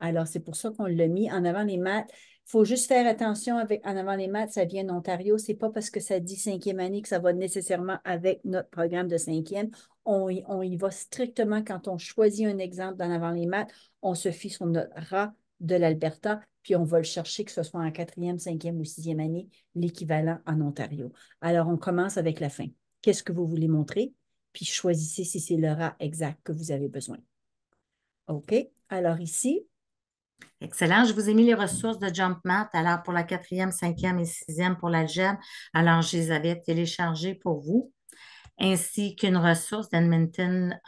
Alors, c'est pour ça qu'on l'a mis en avant les maths. Il faut juste faire attention avec en avant les maths, ça vient d'Ontario. Ce n'est pas parce que ça dit 5e année que ça va nécessairement avec notre programme de 5e. On y va strictement quand on choisit un exemple d'en avant les maths, on se fie sur notre RA de l'Alberta, puis on va le chercher que ce soit en 4e, 5e ou 6e année, l'équivalent en Ontario. Alors, on commence avec la fin. Qu'est-ce que vous voulez montrer? Puis choisissez si c'est le RA exact que vous avez besoin. OK? Alors ici, Excellent. Je vous ai mis les ressources de Jump Math. Alors, pour la 4e, 5e et 6e pour l'algèbre, alors je les avais téléchargées pour vous, ainsi qu'une ressource d'Edmonton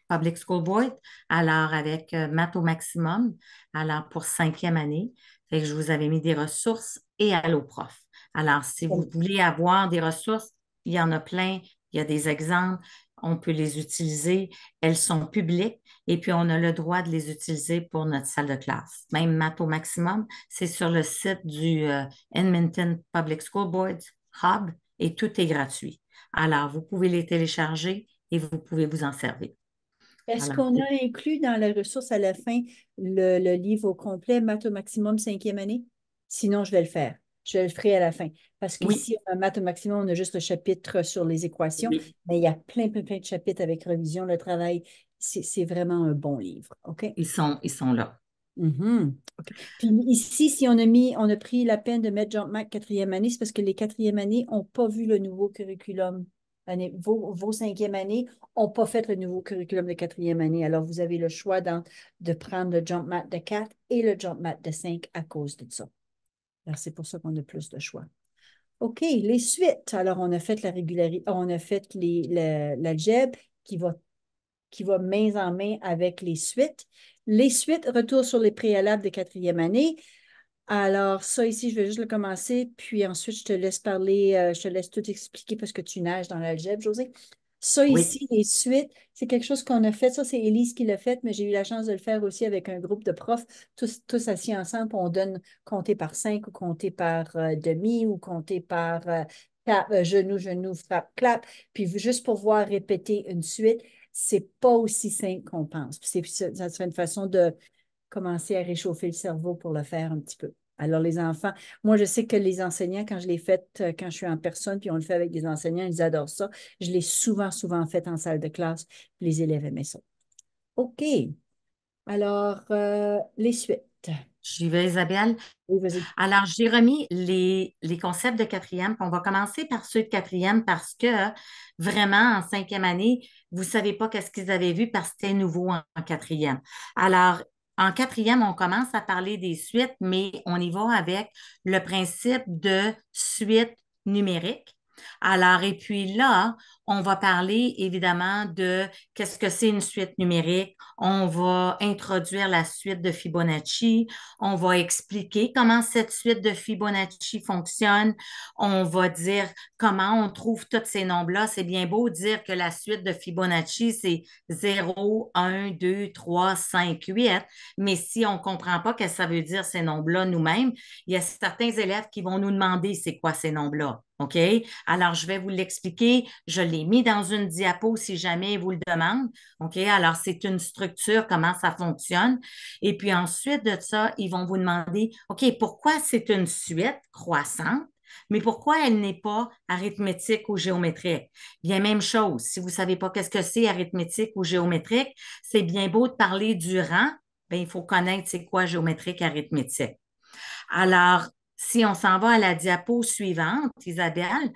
Public School Board, alors avec Math au maximum, alors pour 5e année. Fait que je vous avais mis des ressources et Allo Prof. Alors, si vous voulez avoir des ressources, il y en a plein, il y a des exemples, on peut les utiliser, elles sont publiques et puis on a le droit de les utiliser pour notre salle de classe. Même Math au maximum, c'est sur le site du Edmonton Public School Board Hub et tout est gratuit. Alors, vous pouvez les télécharger et vous pouvez vous en servir. est-ce Alors, qu'on a inclus dans la ressource à la fin le livre au complet, Maths au maximum 5e année? Sinon, je vais le faire. Je le ferai à la fin. Parce oui, qu'ici, on a Maths au maximum, on a juste le chapitre sur les équations, oui, mais il y a plein de chapitres avec révision, le travail. C'est vraiment un bon livre. OK? ils sont là. Mhm. OK. Puis ici, si on a pris la peine de mettre Jump Math 4e année, c'est parce que les 4e années n'ont pas vu le nouveau curriculum. Vos 5e années n'ont pas fait le nouveau curriculum de 4e année. Alors, vous avez le choix de prendre le Jump Math de 4 et le Jump Math de 5 à cause de ça. Alors, c'est pour ça qu'on a plus de choix. OK, les suites. Alors, on a fait la régularité, on a fait l'algèbre qui va main en main avec les suites. Les suites, retour sur les préalables de quatrième année. Alors, ça ici, je vais juste le commencer, puis ensuite, je te laisse parler, je te laisse tout expliquer parce que tu nages dans l'algèbre, José. Ça Oui, ici, les suites, c'est quelque chose qu'on a fait. Ça, c'est Élise qui l'a fait, mais j'ai eu la chance de le faire aussi avec un groupe de profs, tous assis ensemble, puis on donne compter par 5 ou compter par demi ou compter par genou, genou, frappe, clap. Puis juste pour voir répéter une suite, c'est pas aussi simple qu'on pense. Puis ça serait une façon de commencer à réchauffer le cerveau pour le faire un petit peu. Alors, les enfants, moi, je sais que les enseignants, quand je l'ai fait, quand je suis en personne, puis on le fait avec des enseignants, ils adorent ça. Je l'ai souvent, souvent fait en salle de classe. Les élèves aimaient ça. OK. Alors, les suites. j'y vais, Isabelle. Oui, vas-y. Alors, j'ai remis les concepts de quatrième, puis on va commencer par ceux de quatrième parce que vraiment, en cinquième année, vous ne savez pas qu'est-ce qu'ils avaient vu parce que c'était nouveau en quatrième. Alors, en quatrième, on commence à parler des suites, mais on y va avec le principe de suite numérique. Alors, et puis là, on va parler évidemment de qu'est-ce que c'est une suite numérique. On va introduire la suite de Fibonacci. On va expliquer comment cette suite de Fibonacci fonctionne. On va dire comment on trouve tous ces nombres-là. C'est bien beau dire que la suite de Fibonacci, c'est 0, 1, 2, 3, 5, 8. Mais si on ne comprend pas ce que ça veut dire ces nombres-là nous-mêmes, il y a certains élèves qui vont nous demander c'est quoi ces nombres-là. OK? Alors, je vais vous l'expliquer. Je l'ai mis dans une diapo si jamais ils vous le demandent. OK? Alors, c'est une structure, comment ça fonctionne. Et puis ensuite de ça, ils vont vous demander, OK, pourquoi c'est une suite croissante, mais pourquoi elle n'est pas arithmétique ou géométrique? Bien, même chose. Si vous ne savez pas qu'est-ce que c'est arithmétique ou géométrique, c'est bien beau de parler du rang, bien, il faut connaître c'est quoi géométrique, arithmétique. Alors, si on s'en va à la diapo suivante, Isabelle,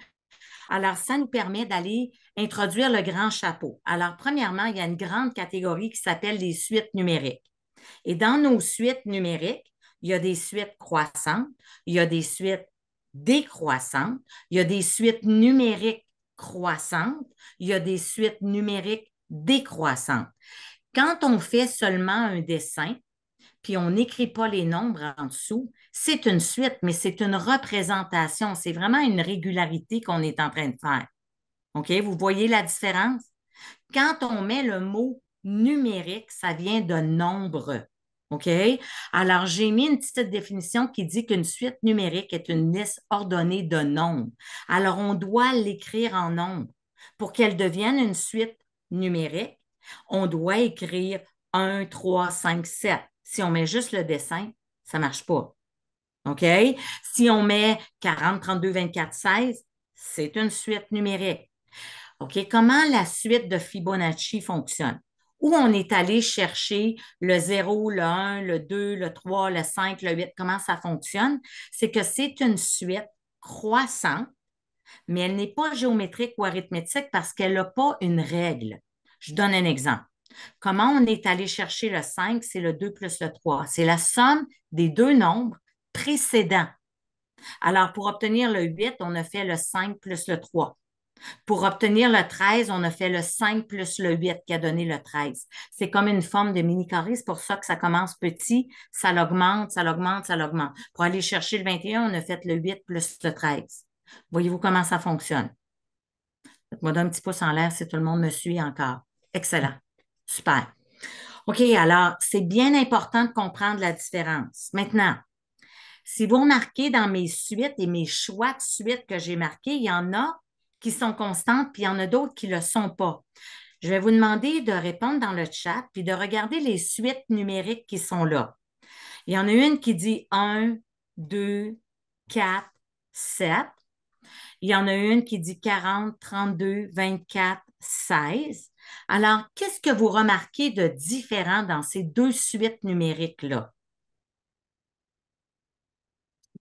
alors ça nous permet d'aller introduire le grand chapeau. Alors, premièrement, il y a une grande catégorie qui s'appelle les suites numériques. Et dans nos suites numériques, il y a des suites croissantes, il y a des suites décroissantes, il y a des suites numériques croissantes, il y a des suites numériques décroissantes. Quand on fait seulement un dessin, puis on n'écrit pas les nombres en dessous, c'est une suite, mais c'est une représentation. C'est vraiment une régularité qu'on est en train de faire. OK? Vous voyez la différence? Quand on met le mot numérique, ça vient de nombre. OK? Alors, j'ai mis une petite définition qui dit qu'une suite numérique est une liste ordonnée de nombres. Alors, on doit l'écrire en nombres. Pour qu'elle devienne une suite numérique, on doit écrire 1, 3, 5, 7. Si on met juste le dessin, ça ne marche pas. OK? Si on met 40, 32, 24, 16, c'est une suite numérique. OK? Comment la suite de Fibonacci fonctionne? Où on est allé chercher le 0, le 1, le 2, le 3, le 5, le 8, comment ça fonctionne? C'est que c'est une suite croissante, mais elle n'est pas géométrique ou arithmétique parce qu'elle n'a pas une règle. Je donne un exemple. Comment on est allé chercher le 5? C'est le 2 plus le 3. C'est la somme des deux nombres précédents. Alors, pour obtenir le 8, on a fait le 5 plus le 3. Pour obtenir le 13, on a fait le 5 plus le 8 qui a donné le 13. C'est comme une forme de mini-carré. C'est pour ça que ça commence petit, ça l'augmente, ça l'augmente, ça l'augmente. Pour aller chercher le 21, on a fait le 8 plus le 13. Voyez-vous comment ça fonctionne? Faites-moi un petit pouce en l'air si tout le monde me suit encore. Excellent. Super. OK, alors, c'est bien important de comprendre la différence. Maintenant, si vous remarquez dans mes suites et mes choix de suites que j'ai marqués, il y en a qui sont constantes, puis il y en a d'autres qui ne le sont pas. Je vais vous demander de répondre dans le chat, puis de regarder les suites numériques qui sont là. Il y en a une qui dit 1, 2, 4, 7. Il y en a une qui dit 40, 32, 24, 16. Alors, qu'est-ce que vous remarquez de différent dans ces deux suites numériques-là?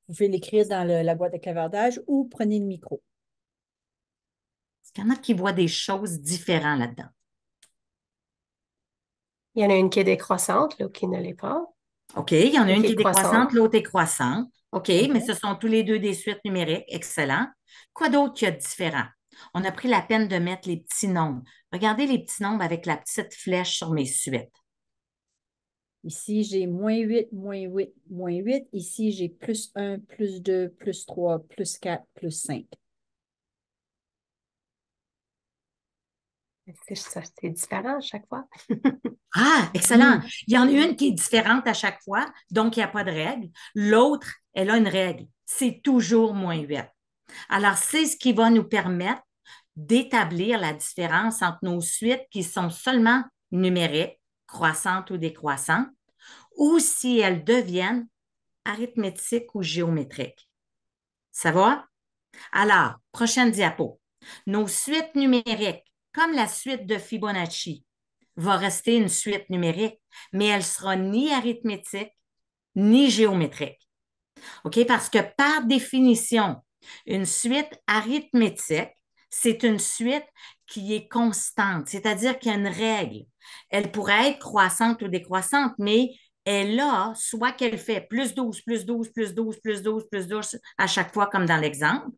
Vous pouvez l'écrire dans la boîte de clavardage ou prenez le micro. Est-ce qu'il y en a qui voient des choses différentes là-dedans? Il y en a une qui est décroissante, l'autre qui ne l'est pas. OK, il y en a Une une qui qui est est décroissante, croissante. l'autre est croissante. OK, mais ce sont tous les deux des suites numériques. Excellent. Quoi d'autre qu'il y a de différent? On a pris la peine de mettre les petits nombres. Regardez les petits nombres avec la petite flèche sur mes suites. Ici, j'ai -8, -8, -8. Ici, j'ai +1, +2, +3, +4, +5. C'est différent à chaque fois. Ah, excellent. Il y en a une qui est différente à chaque fois, donc il n'y a pas de règle. L'autre, elle a une règle. C'est toujours -8. Alors, c'est ce qui va nous permettre d'établir la différence entre nos suites qui sont seulement numériques, croissantes ou décroissantes, ou si elles deviennent arithmétiques ou géométriques. Ça va? Alors, prochaine diapo. Nos suites numériques, comme la suite de Fibonacci, va rester une suite numérique, mais elle sera ni arithmétique ni géométrique. OK? Parce que par définition, une suite arithmétique, c'est une suite qui est constante, c'est-à-dire qu'il y a une règle. Elle pourrait être croissante ou décroissante, mais elle a soit qu'elle fait +12, +12, +12, +12, +12 à chaque fois, comme dans l'exemple,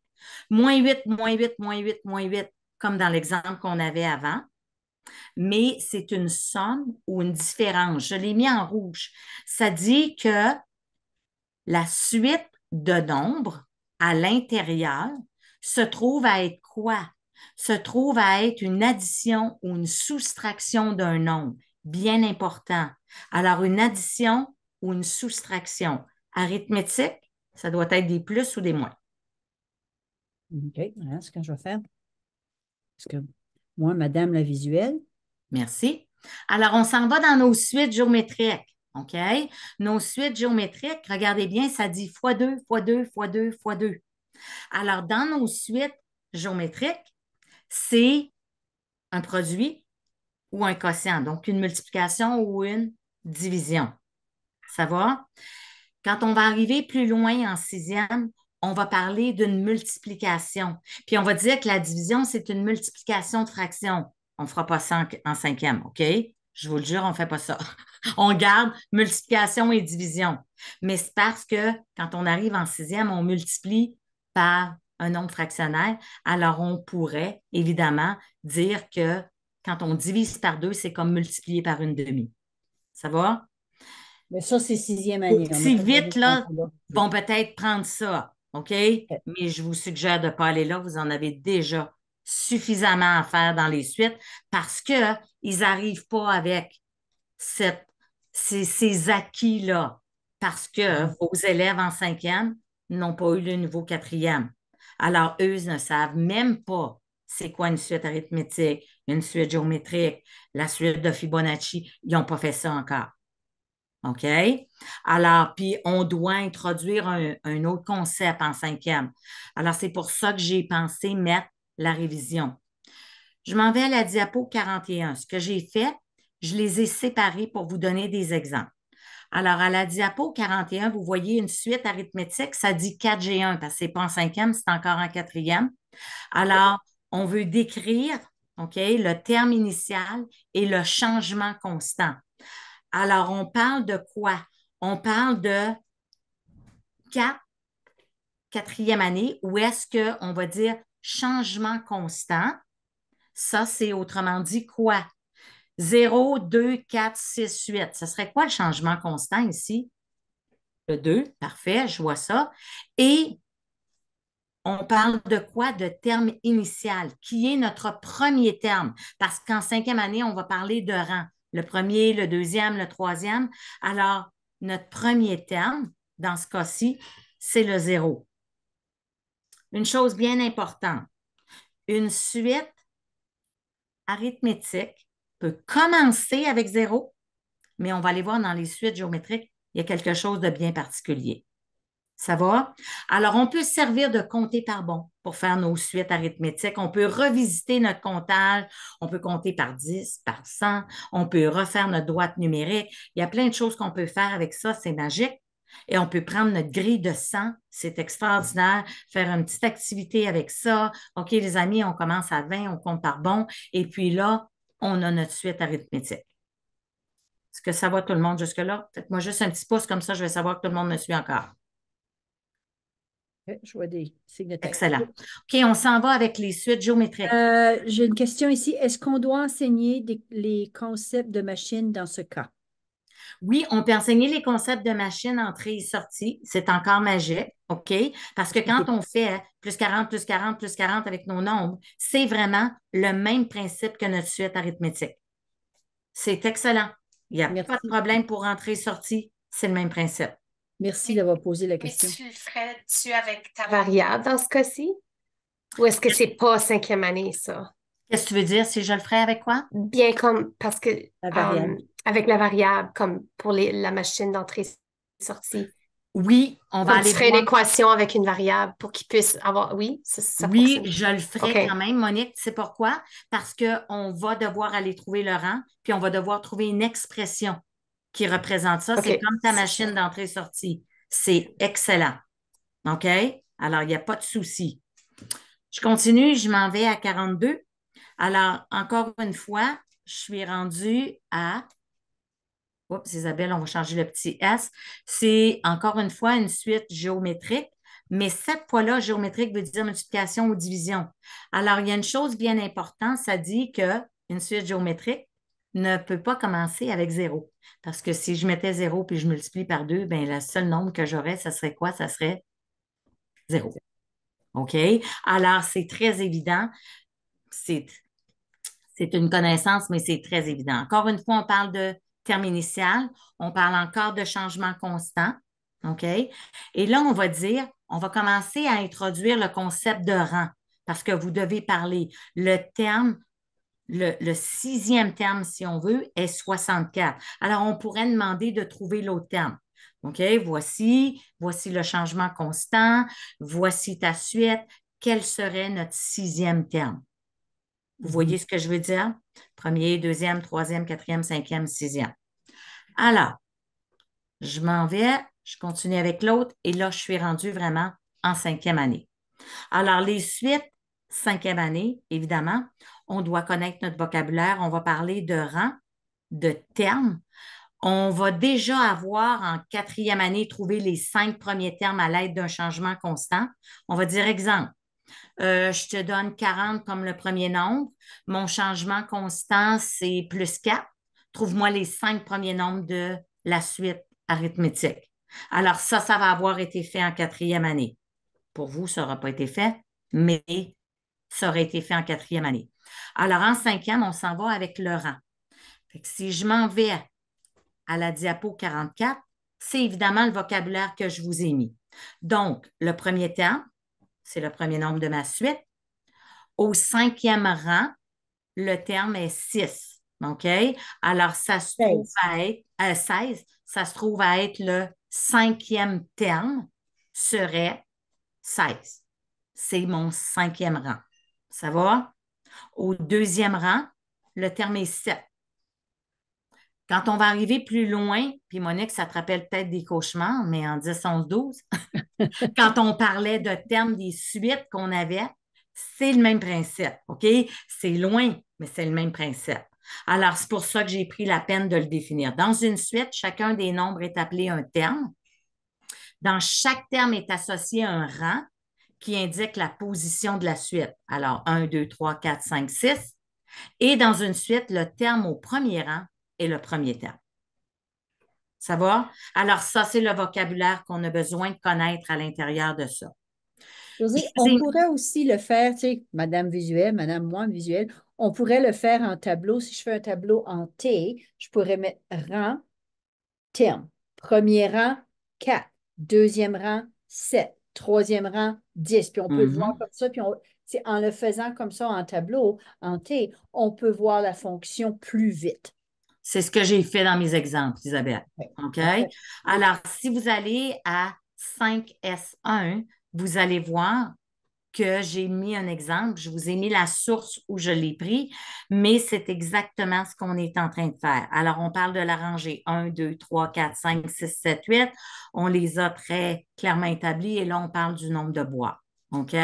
-8, -8, -8, -8, comme dans l'exemple qu'on avait avant, mais c'est une somme ou une différence. Je l'ai mis en rouge. Ça dit que la suite de nombres à l'intérieur se trouve à être quoi? Se trouve à être une addition ou une soustraction d'un nombre. Bien important. Alors, une addition ou une soustraction. Arithmétique, ça doit être des plus ou des moins. OK, voilà ce que je vais faire. Parce que moi, Madame la visuelle, Merci. Alors, on s'en va dans nos suites géométriques. OK? Nos suites géométriques, regardez bien, ça dit x2, x2, x2, x2. Alors, dans nos suites géométriques, c'est un produit ou un quotient, donc une multiplication ou une division. Ça va? Quand on va arriver plus loin en sixième, on va parler d'une multiplication. Puis on va dire que la division, c'est une multiplication de fractions. On ne fera pas ça en cinquième, OK? Je vous le jure, on ne fait pas ça. On garde multiplication et division. Mais c'est parce que quand on arrive en sixième, on multiplie par un nombre fractionnaire. Alors, on pourrait évidemment dire que quand on divise par 2, c'est comme multiplier par une demi. Ça va? mais ça, c'est sixième Les année. On n'a petits pas besoin vite, de là, rentrer là. vont peut-être prendre ça, OK? Mais je vous suggère de ne pas aller là. Vous en avez déjà suffisamment à faire dans les suites parce qu'ils n'arrivent pas avec ces acquis-là parce que vos élèves en cinquième n'ont pas eu le niveau quatrième. Alors, eux ne savent même pas c'est quoi une suite arithmétique, une suite géométrique, la suite de Fibonacci. Ils n'ont pas fait ça encore. OK? Alors, puis on doit introduire un autre concept en cinquième. Alors, c'est pour ça que j'ai pensé mettre la révision. Je m'en vais à la diapo 41. Ce que j'ai fait, je les ai séparés pour vous donner des exemples. Alors, à la diapo 41, vous voyez une suite arithmétique, ça dit 4G1 parce que ce n'est pas en cinquième, c'est encore en quatrième. Alors, on veut décrire, OK, le terme initial et le changement constant. Alors, on parle de quoi? On parle de 4e année, où est-ce qu'on va dire changement constant? Ça, c'est autrement dit quoi? 0, 2, 4, 6, 8. Ce serait quoi le changement constant ici? Le 2, parfait, je vois ça. Et on parle de quoi? De terme initial, qui est notre premier terme. Parce qu'en cinquième année, on va parler de rang. Le premier, le deuxième, le troisième. Alors, notre premier terme, dans ce cas-ci, c'est le 0. Une chose bien importante, une suite arithmétique peut commencer avec 0, mais on va aller voir dans les suites géométriques, il y a quelque chose de bien particulier. Ça va? Alors, on peut se servir de compter par bon pour faire nos suites arithmétiques. On peut revisiter notre comptage. On peut compter par 10, par 100. On peut refaire notre droite numérique. Il y a plein de choses qu'on peut faire avec ça. C'est magique. Et on peut prendre notre grille de 100. C'est extraordinaire. Faire une petite activité avec ça. OK, les amis, on commence à 20, on compte par bon. Et puis là, on a notre suite arithmétique. Est-ce que ça va tout le monde jusque-là? Faites-moi juste un petit pouce comme ça, je vais savoir que tout le monde me suit encore. Je vois des signes de tête. Excellent. OK, on s'en va avec les suites géométriques. J'ai une question ici. Est-ce qu'on doit enseigner les concepts de machine dans ce cas? Oui, on peut enseigner les concepts de machine entrée et sortie. C'est encore magique, OK? Parce que quand on fait plus 40, plus 40, plus 40 avec nos nombres, c'est vraiment le même principe que notre suite arithmétique. C'est excellent. Il n'y a Merci. pas de problème pour entrée et sortie. C'est le même principe. Merci d'avoir posé la Mais question. tu le ferais-tu avec ta variable dans ce cas-ci? Ou est-ce que c'est pas 5e année, ça? Qu'est-ce que tu veux dire si je le ferais avec quoi? Bien comme, parce que La variable. avec la variable, comme pour la machine d'entrée-sortie. Oui, on va Comme tu aller ferais une voir. équation avec une variable pour qu'il puisse avoir. Oui, ça Oui, fonctionne. je le ferai OK. quand même, Monique. Tu sais pourquoi? Parce qu'on va devoir aller trouver le rang, puis on va devoir trouver une expression qui représente ça. C'est OK. comme ta C'est machine ça. d'entrée-sortie. C'est excellent. OK? Alors, il n'y a pas de souci. Je continue, je m'en vais à 42. Alors, encore une fois, je suis rendue à. Oups, Isabelle, on va changer le petit S. C'est encore une fois une suite géométrique, mais cette fois-là, géométrique veut dire multiplication ou division. Alors, il y a une chose bien importante, ça dit qu'une suite géométrique ne peut pas commencer avec 0. Parce que si je mettais 0 puis je multiplie par 2, bien, le seul nombre que j'aurais, ça serait quoi? Ça serait 0. OK? Alors, c'est très évident. C'est une connaissance, mais c'est très évident. Encore une fois, on parle de terme initial, on parle encore de changement constant. OK? Et là, on va dire, on va commencer à introduire le concept de rang parce que vous devez parler. Le terme, le 6e terme, si on veut, est 64. Alors, on pourrait demander de trouver l'autre terme. OK? Voici le changement constant, voici ta suite. Quel serait notre 6e terme? Vous voyez ce que je veux dire? Premier, deuxième, troisième, quatrième, cinquième, sixième. Alors, je m'en vais, je continue avec l'autre et là, je suis rendue vraiment en 5e année. Alors, les suites, 5e année, évidemment, on doit connaître notre vocabulaire. On va parler de rang, de termes. On va déjà avoir en 4e année trouvé les 5 premiers termes à l'aide d'un changement constant. On va dire exemple. Je te donne 40 comme le premier nombre. Mon changement constant, c'est plus 4. Trouve-moi les 5 premiers nombres de la suite arithmétique. Alors, ça va avoir été fait en 4e année. Pour vous, ça n'aura pas été fait, mais ça aurait été fait en 4e année. Alors, en 5e, on s'en va avec le rang. Fait que si je m'en vais à la diapo 44, c'est évidemment le vocabulaire que je vous ai mis. Donc, le premier terme, c'est le premier nombre de ma suite. Au 5e rang, le terme est 6. OK? Alors, ça se trouve à être 16. Ça se trouve à être le 5e terme serait 16. C'est mon 5e rang. Ça va? Au 2e rang, le terme est 7. Quand on va arriver plus loin, puis Monique, ça te rappelle peut-être des cauchemars, mais en 10, 11, 12, quand on parlait de termes des suites qu'on avait, c'est le même principe, OK? C'est loin, mais c'est le même principe. Alors, c'est pour ça que j'ai pris la peine de le définir. Dans une suite, chacun des nombres est appelé un terme. Dans chaque terme est associé un rang qui indique la position de la suite. Alors, 1, 2, 3, 4, 5, 6. Et dans une suite, le terme au premier rang est le premier terme. Ça va? Alors, ça, c'est le vocabulaire qu'on a besoin de connaître à l'intérieur de ça. Josée, on pourrait aussi le faire, tu sais, Madame visuelle, Madame moi visuelle, on pourrait le faire en tableau. Si je fais un tableau en T, je pourrais mettre rang, terme. Premier rang, 4. Deuxième rang, 7. Troisième rang, 10. Puis on peut le voir comme ça. Puis en le faisant comme ça en tableau, en T, on peut voir la fonction plus vite. C'est ce que j'ai fait dans mes exemples, Isabelle. OK? Parfait. Alors, si vous allez à 5S1, vous allez voir que j'ai mis un exemple. Je vous ai mis la source où je l'ai pris, mais c'est exactement ce qu'on est en train de faire. Alors, on parle de la rangée 1, 2, 3, 4, 5, 6, 7, 8. On les a très clairement établis et là, on parle du nombre de bois. OK?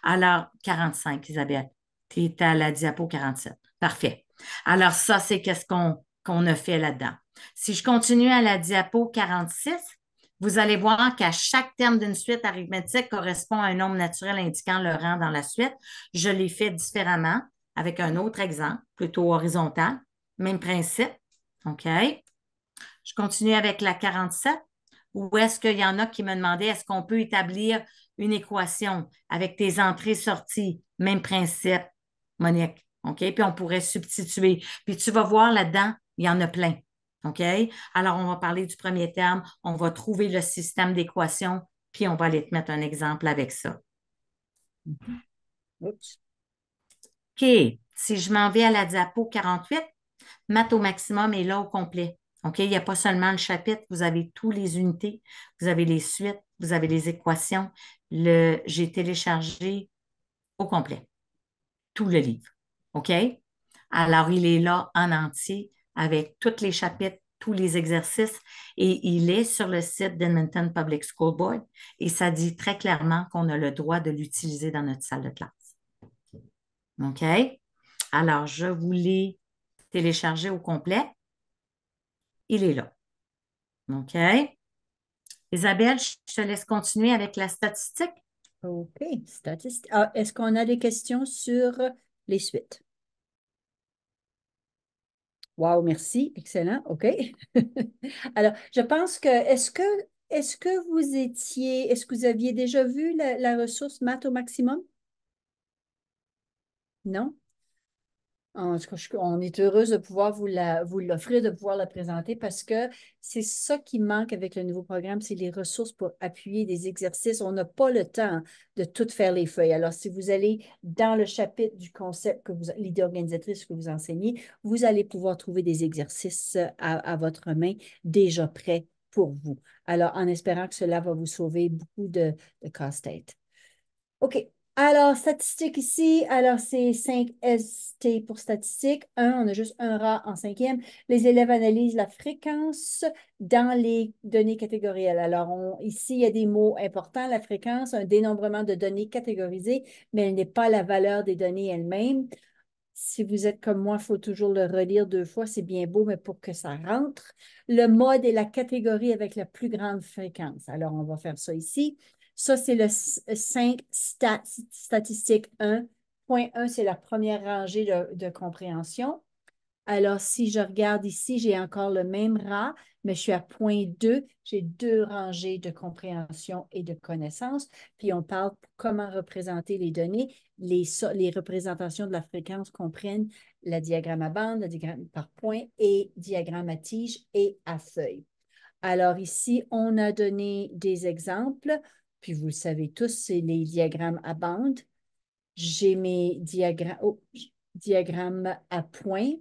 Alors, 45, Isabelle. Tu es à la diapo 47. Parfait. Alors, ça, c'est qu'est-ce qu'on a fait là-dedans. Si je continue à la diapo 46, Vous allez voir qu'à chaque terme d'une suite arithmétique correspond à un nombre naturel indiquant le rang dans la suite. Je l'ai fait différemment avec un autre exemple, plutôt horizontal. Même principe. OK? Je continue avec la 47. Ou est-ce qu'il y en a qui me demandaient, est-ce qu'on peut établir une équation avec tes entrées-sorties? Même principe, Monique. OK? Puis on pourrait substituer. Puis tu vas voir là-dedans, il y en a plein. OK? Alors, on va parler du premier terme, on va trouver le système d'équation, puis on va aller te mettre un exemple avec ça. Oups. OK. Si je m'en vais à la diapo 48, maths au maximum est là au complet. OK? Il n'y a pas seulement le chapitre, vous avez toutes les unités, vous avez les suites, vous avez les équations. J'ai téléchargé au complet, tout le livre. OK? Alors, il est là en entier avec tous les chapitres, tous les exercices et il est sur le site d'Edmonton Public School Board et ça dit très clairement qu'on a le droit de l'utiliser dans notre salle de classe. OK? Alors, je vous l'ai téléchargé au complet. Il est là. OK? Isabelle, je te laisse continuer avec la statistique. OK. Statistique. Ah, est-ce qu'on a des questions sur les suites? Wow, merci. Excellent. OK. Alors, je pense que, est-ce que est-ce que vous aviez déjà vu la ressource maths au maximum? Non? En tout cas, on est heureuse de pouvoir vous l'offrir, de pouvoir la présenter parce que c'est ça qui manque avec le nouveau programme, c'est les ressources pour appuyer des exercices. On n'a pas le temps de tout faire les feuilles. Alors, si vous allez dans le chapitre du concept que l'idée organisatrice que vous enseignez, vous allez pouvoir trouver des exercices à votre main déjà prêts pour vous. Alors, en espérant que cela va vous sauver beaucoup de casse-tête. OK. Alors, statistique ici, alors c'est 5 ST pour statistique. On a juste un rat en cinquième. Les élèves analysent la fréquence dans les données catégorielles. Alors, ici, il y a des mots importants. La fréquence, un dénombrement de données catégorisées, mais elle n'est pas la valeur des données elles-mêmes. Si vous êtes comme moi, il faut toujours le relire 2 fois. C'est bien beau, mais pour que ça rentre. Le mode est la catégorie avec la plus grande fréquence. Alors, on va faire ça ici. Ça, c'est le 5 statistique 1.1, c'est la première rangée de compréhension. Alors, si je regarde ici, j'ai encore le même rat, mais je suis à point 2. J'ai 2 rangées de compréhension et de connaissance. Puis, on parle comment représenter les données. Les représentations de la fréquence comprennent la diagramme à bande, le diagramme par point et diagramme à tige et à feuille. Alors, ici, on a donné des exemples. Puis, vous le savez tous, c'est les diagrammes à bande. J'ai mes diagrammes à point.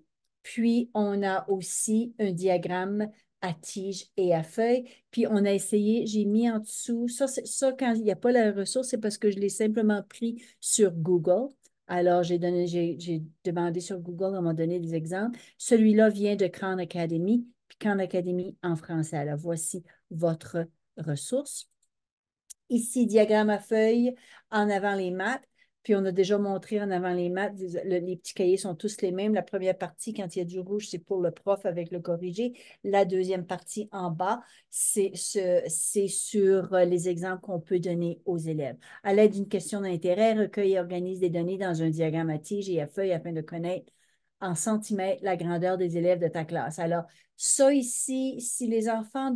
Puis, on a aussi un diagramme à tige et à feuille. Puis, on a essayé, j'ai mis en dessous, ça quand il n'y a pas la ressource, c'est parce que je l'ai simplement pris sur Google. Alors, j'ai demandé sur Google, on m'a donné des exemples. Celui-là vient de Khan Academy, puis Khan Academy en français. Alors, voici votre ressource. Ici, diagramme à feuille, en avant les maths. Puis, on a déjà montré en avant les maths, les petits cahiers sont tous les mêmes. La première partie, quand il y a du rouge, c'est pour le prof avec le corrigé. La deuxième partie en bas, c'est sur les exemples qu'on peut donner aux élèves. À l'aide d'une question d'intérêt, recueille et organise des données dans un diagramme à tige et à feuille afin de connaître en centimètres la grandeur des élèves de ta classe. Alors, ça ici, si les enfants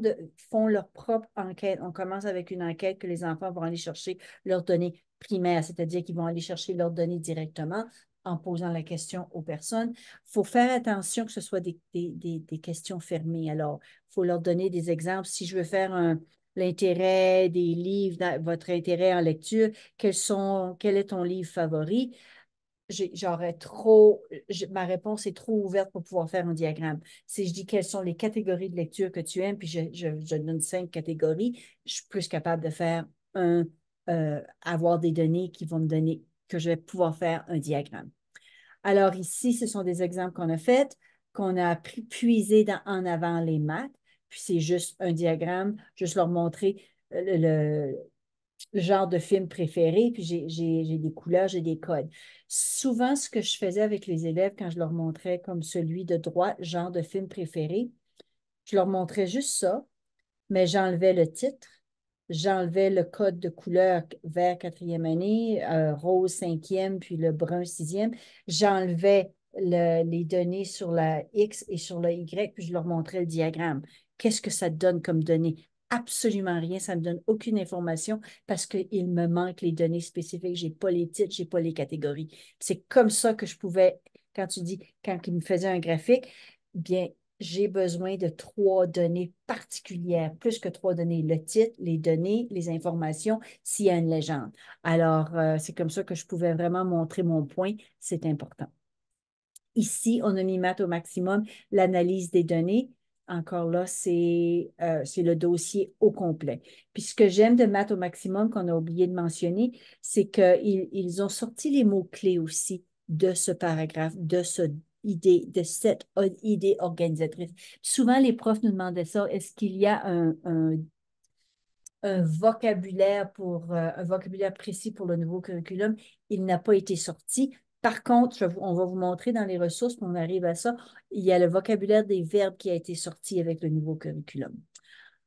font leur propre enquête, on commence avec une enquête que les enfants vont aller chercher leurs données primaires, c'est-à-dire qu'ils vont aller chercher leurs données directement en posant la question aux personnes. Il faut faire attention que ce soit des questions fermées. Alors, il faut leur donner des exemples. Si je veux faire l'intérêt des livres, votre intérêt en lecture, quel est ton livre favori? Ma réponse est trop ouverte pour pouvoir faire un diagramme. Si je dis quelles sont les catégories de lecture que tu aimes, puis je donne 5 catégories, je suis plus capable de faire avoir des données qui vont me donner, que je vais pouvoir faire un diagramme. Alors ici, ce sont des exemples qu'on a faits, qu'on a puisé en avant les maths, puis c'est juste un diagramme, juste leur montrer le genre de film préféré, puis j'ai des couleurs, j'ai des codes. Souvent, ce que je faisais avec les élèves quand je leur montrais comme celui de droite, genre de film préféré, je leur montrais juste ça, mais j'enlevais le titre, j'enlevais le code de couleur vert quatrième année, rose cinquième, puis le brun sixième. J'enlevais les données sur la X et sur la Y, puis je leur montrais le diagramme. Qu'est-ce que ça donne comme données? Absolument rien, ça ne me donne aucune information parce qu'il me manque les données spécifiques. Je n'ai pas les titres, je n'ai pas les catégories. C'est comme ça que je pouvais, quand tu dis, quand il me faisait un graphique, bien, j'ai besoin de 3 données particulières, plus que 3 données, le titre, les données, les informations, s'il y a une légende. Alors, c'est comme ça que je pouvais vraiment montrer mon point. C'est important. Ici, on a mis Math au maximum, l'analyse des données. Encore là, c'est le dossier au complet. Puis ce que j'aime de Math au maximum, qu'on a oublié de mentionner, c'est qu'ils ont sorti les mots-clés aussi de ce paragraphe, de cette idée organisatrice. Souvent, les profs nous demandaient ça, est-ce qu'il y a un vocabulaire un vocabulaire précis pour le nouveau curriculum? Il n'a pas été sorti. Par contre, on va vous montrer dans les ressources, quand on arrive à ça, il y a le vocabulaire des verbes qui a été sorti avec le nouveau curriculum.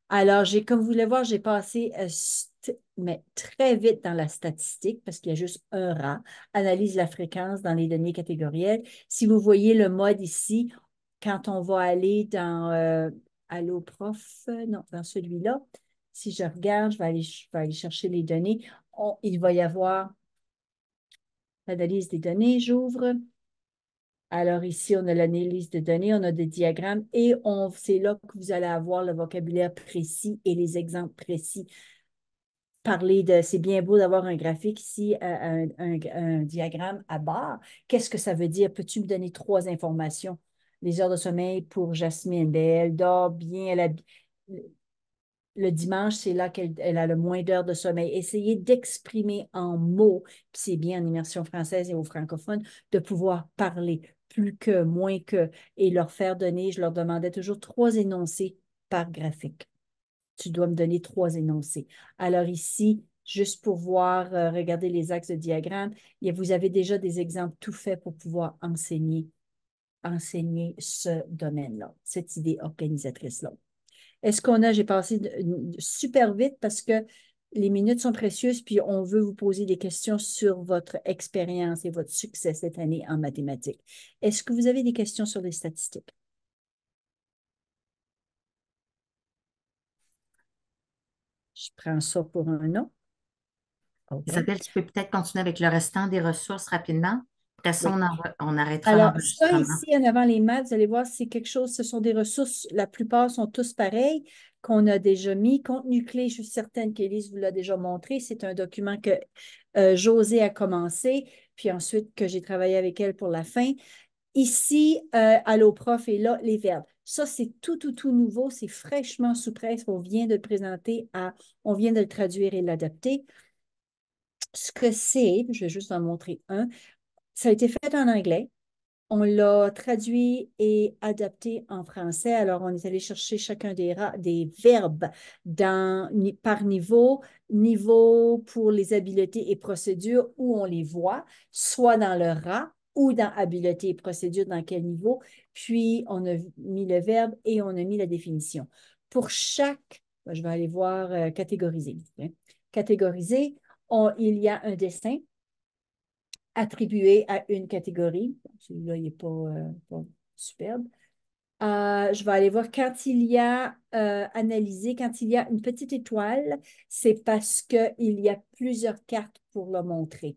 Alors, comme vous voulez voir, j'ai passé mais très vite dans la statistique parce qu'il y a juste un rat. Analyse la fréquence dans les données catégorielles. Si vous voyez le mode ici, quand on va aller dans Allo Prof, non, dans celui-là, si je regarde, je vais aller chercher les données. Il va y avoir l'analyse des données, j'ouvre. Alors ici, on a l'analyse de données, on a des diagrammes et c'est là que vous allez avoir le vocabulaire précis et les exemples précis. C'est bien beau d'avoir un graphique ici, un diagramme à barre. Qu'est-ce que ça veut dire? Peux-tu me donner 3 informations? Les heures de sommeil pour Jasmine. Elle dort bien, le dimanche, c'est là qu'elle a le moins d'heures de sommeil. Essayez d'exprimer en mots, puis c'est bien en immersion française et aux francophones, de pouvoir parler plus que, moins que, et leur faire donner, je leur demandais toujours 3 énoncés par graphique. Tu dois me donner 3 énoncés. Alors ici, juste pour voir, regarder les axes de diagramme, vous avez déjà des exemples tout faits pour pouvoir enseigner ce domaine-là, cette idée organisatrice-là. Est-ce j'ai passé super vite parce que les minutes sont précieuses, puis on veut vous poser des questions sur votre expérience et votre succès cette année en mathématiques. Est-ce que vous avez des questions sur les statistiques? Je prends ça pour un non. OK. Isabelle, tu peux peut-être continuer avec le restant des ressources rapidement. Après ça, Oui. on arrêtera Alors, ça l'enregistrement. ici, en avant les maths, vous allez voir, c'est quelque chose, ce sont des ressources, la plupart sont tous pareils, qu'on a déjà mis. Contenu clé, je suis certaine qu'Élise vous l'a déjà montré. C'est un document que José a commencé, puis ensuite que j'ai travaillé avec elle pour la fin. Ici, Allo Prof est là, les verbes. Ça, c'est tout nouveau, c'est fraîchement sous presse. On vient de le présenter on vient de le traduire et l'adapter. Ce que c'est, je vais juste en montrer un, ça a été fait en anglais. On l'a traduit et adapté en français. Alors, on est allé chercher chacun des verbes par niveau pour les habiletés et procédures où on les voit, soit dans le rat ou dans habiletés et procédures, dans quel niveau. Puis, on a mis le verbe et on a mis la définition. Pour chaque, je vais aller voir catégoriser. Hein. Catégoriser, il y a un dessin attribué à une catégorie. Celui-là, il n'est pas superbe. Je vais aller voir quand il y a analysé, quand il y a une petite étoile, c'est parce qu'il y a plusieurs cartes pour le montrer.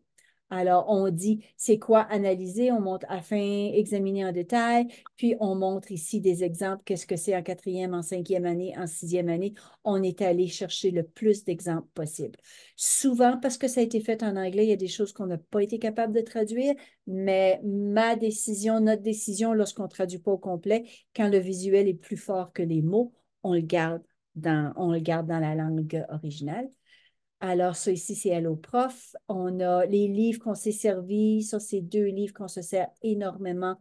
Alors, on dit, c'est quoi analyser? On montre afin examiner en détail, puis on montre ici des exemples, qu'est-ce que c'est en 4e, en 5e année, en 6e année. On est allé chercher le plus d'exemples possible. Souvent, parce que ça a été fait en anglais, il y a des choses qu'on n'a pas été capable de traduire, mais notre décision, lorsqu'on ne traduit pas au complet, quand le visuel est plus fort que les mots, on le garde dans la langue originale. Alors, ça ici, c'est Hello Prof. On a les livres qu'on s'est servis. Ça, c'est 2 livres qu'on se sert énormément.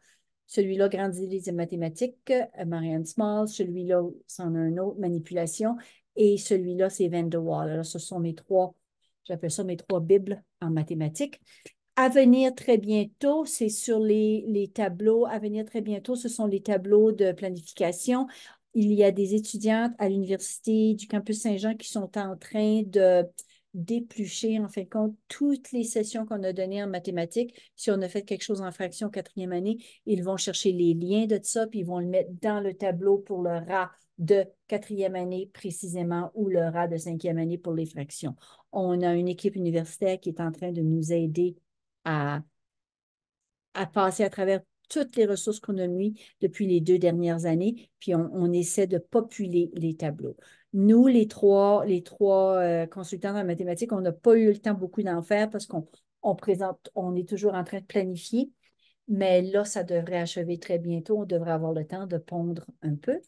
Celui-là, Grandes idées des mathématiques, Marianne Small. Celui-là, c'en a un autre, Manipulation. Et celui-là, c'est Van der Waal. Alors, ce sont j'appelle ça mes 3 bibles en mathématiques. À venir très bientôt, c'est sur les tableaux. À venir très bientôt, ce sont les tableaux de planification. il y a des étudiantes à l'Université du Campus Saint-Jean qui sont en train de d'éplucher, en fin de compte, toutes les sessions qu'on a données en mathématiques. Si on a fait quelque chose en fraction 4e année, ils vont chercher les liens de ça, puis ils vont le mettre dans le tableau pour le rat de 4e année précisément ou le rat de 5e année pour les fractions. On a une équipe universitaire qui est en train de nous aider à passer à travers toutes les ressources qu'on a mises depuis les 2 dernières années, puis on essaie de populer les tableaux. Nous, les trois consultants en mathématiques, on n'a pas eu le temps beaucoup d'en faire parce on est toujours en train de planifier, mais là, ça devrait achever très bientôt. On devrait avoir le temps de pondre un peu.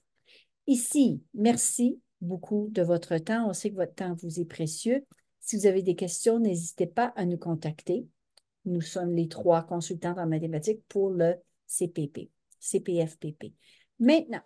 Ici, merci beaucoup de votre temps. On sait que votre temps vous est précieux. Si vous avez des questions, n'hésitez pas à nous contacter. Nous sommes les 3 consultants en mathématiques pour le CPP, CPFPP. Maintenant,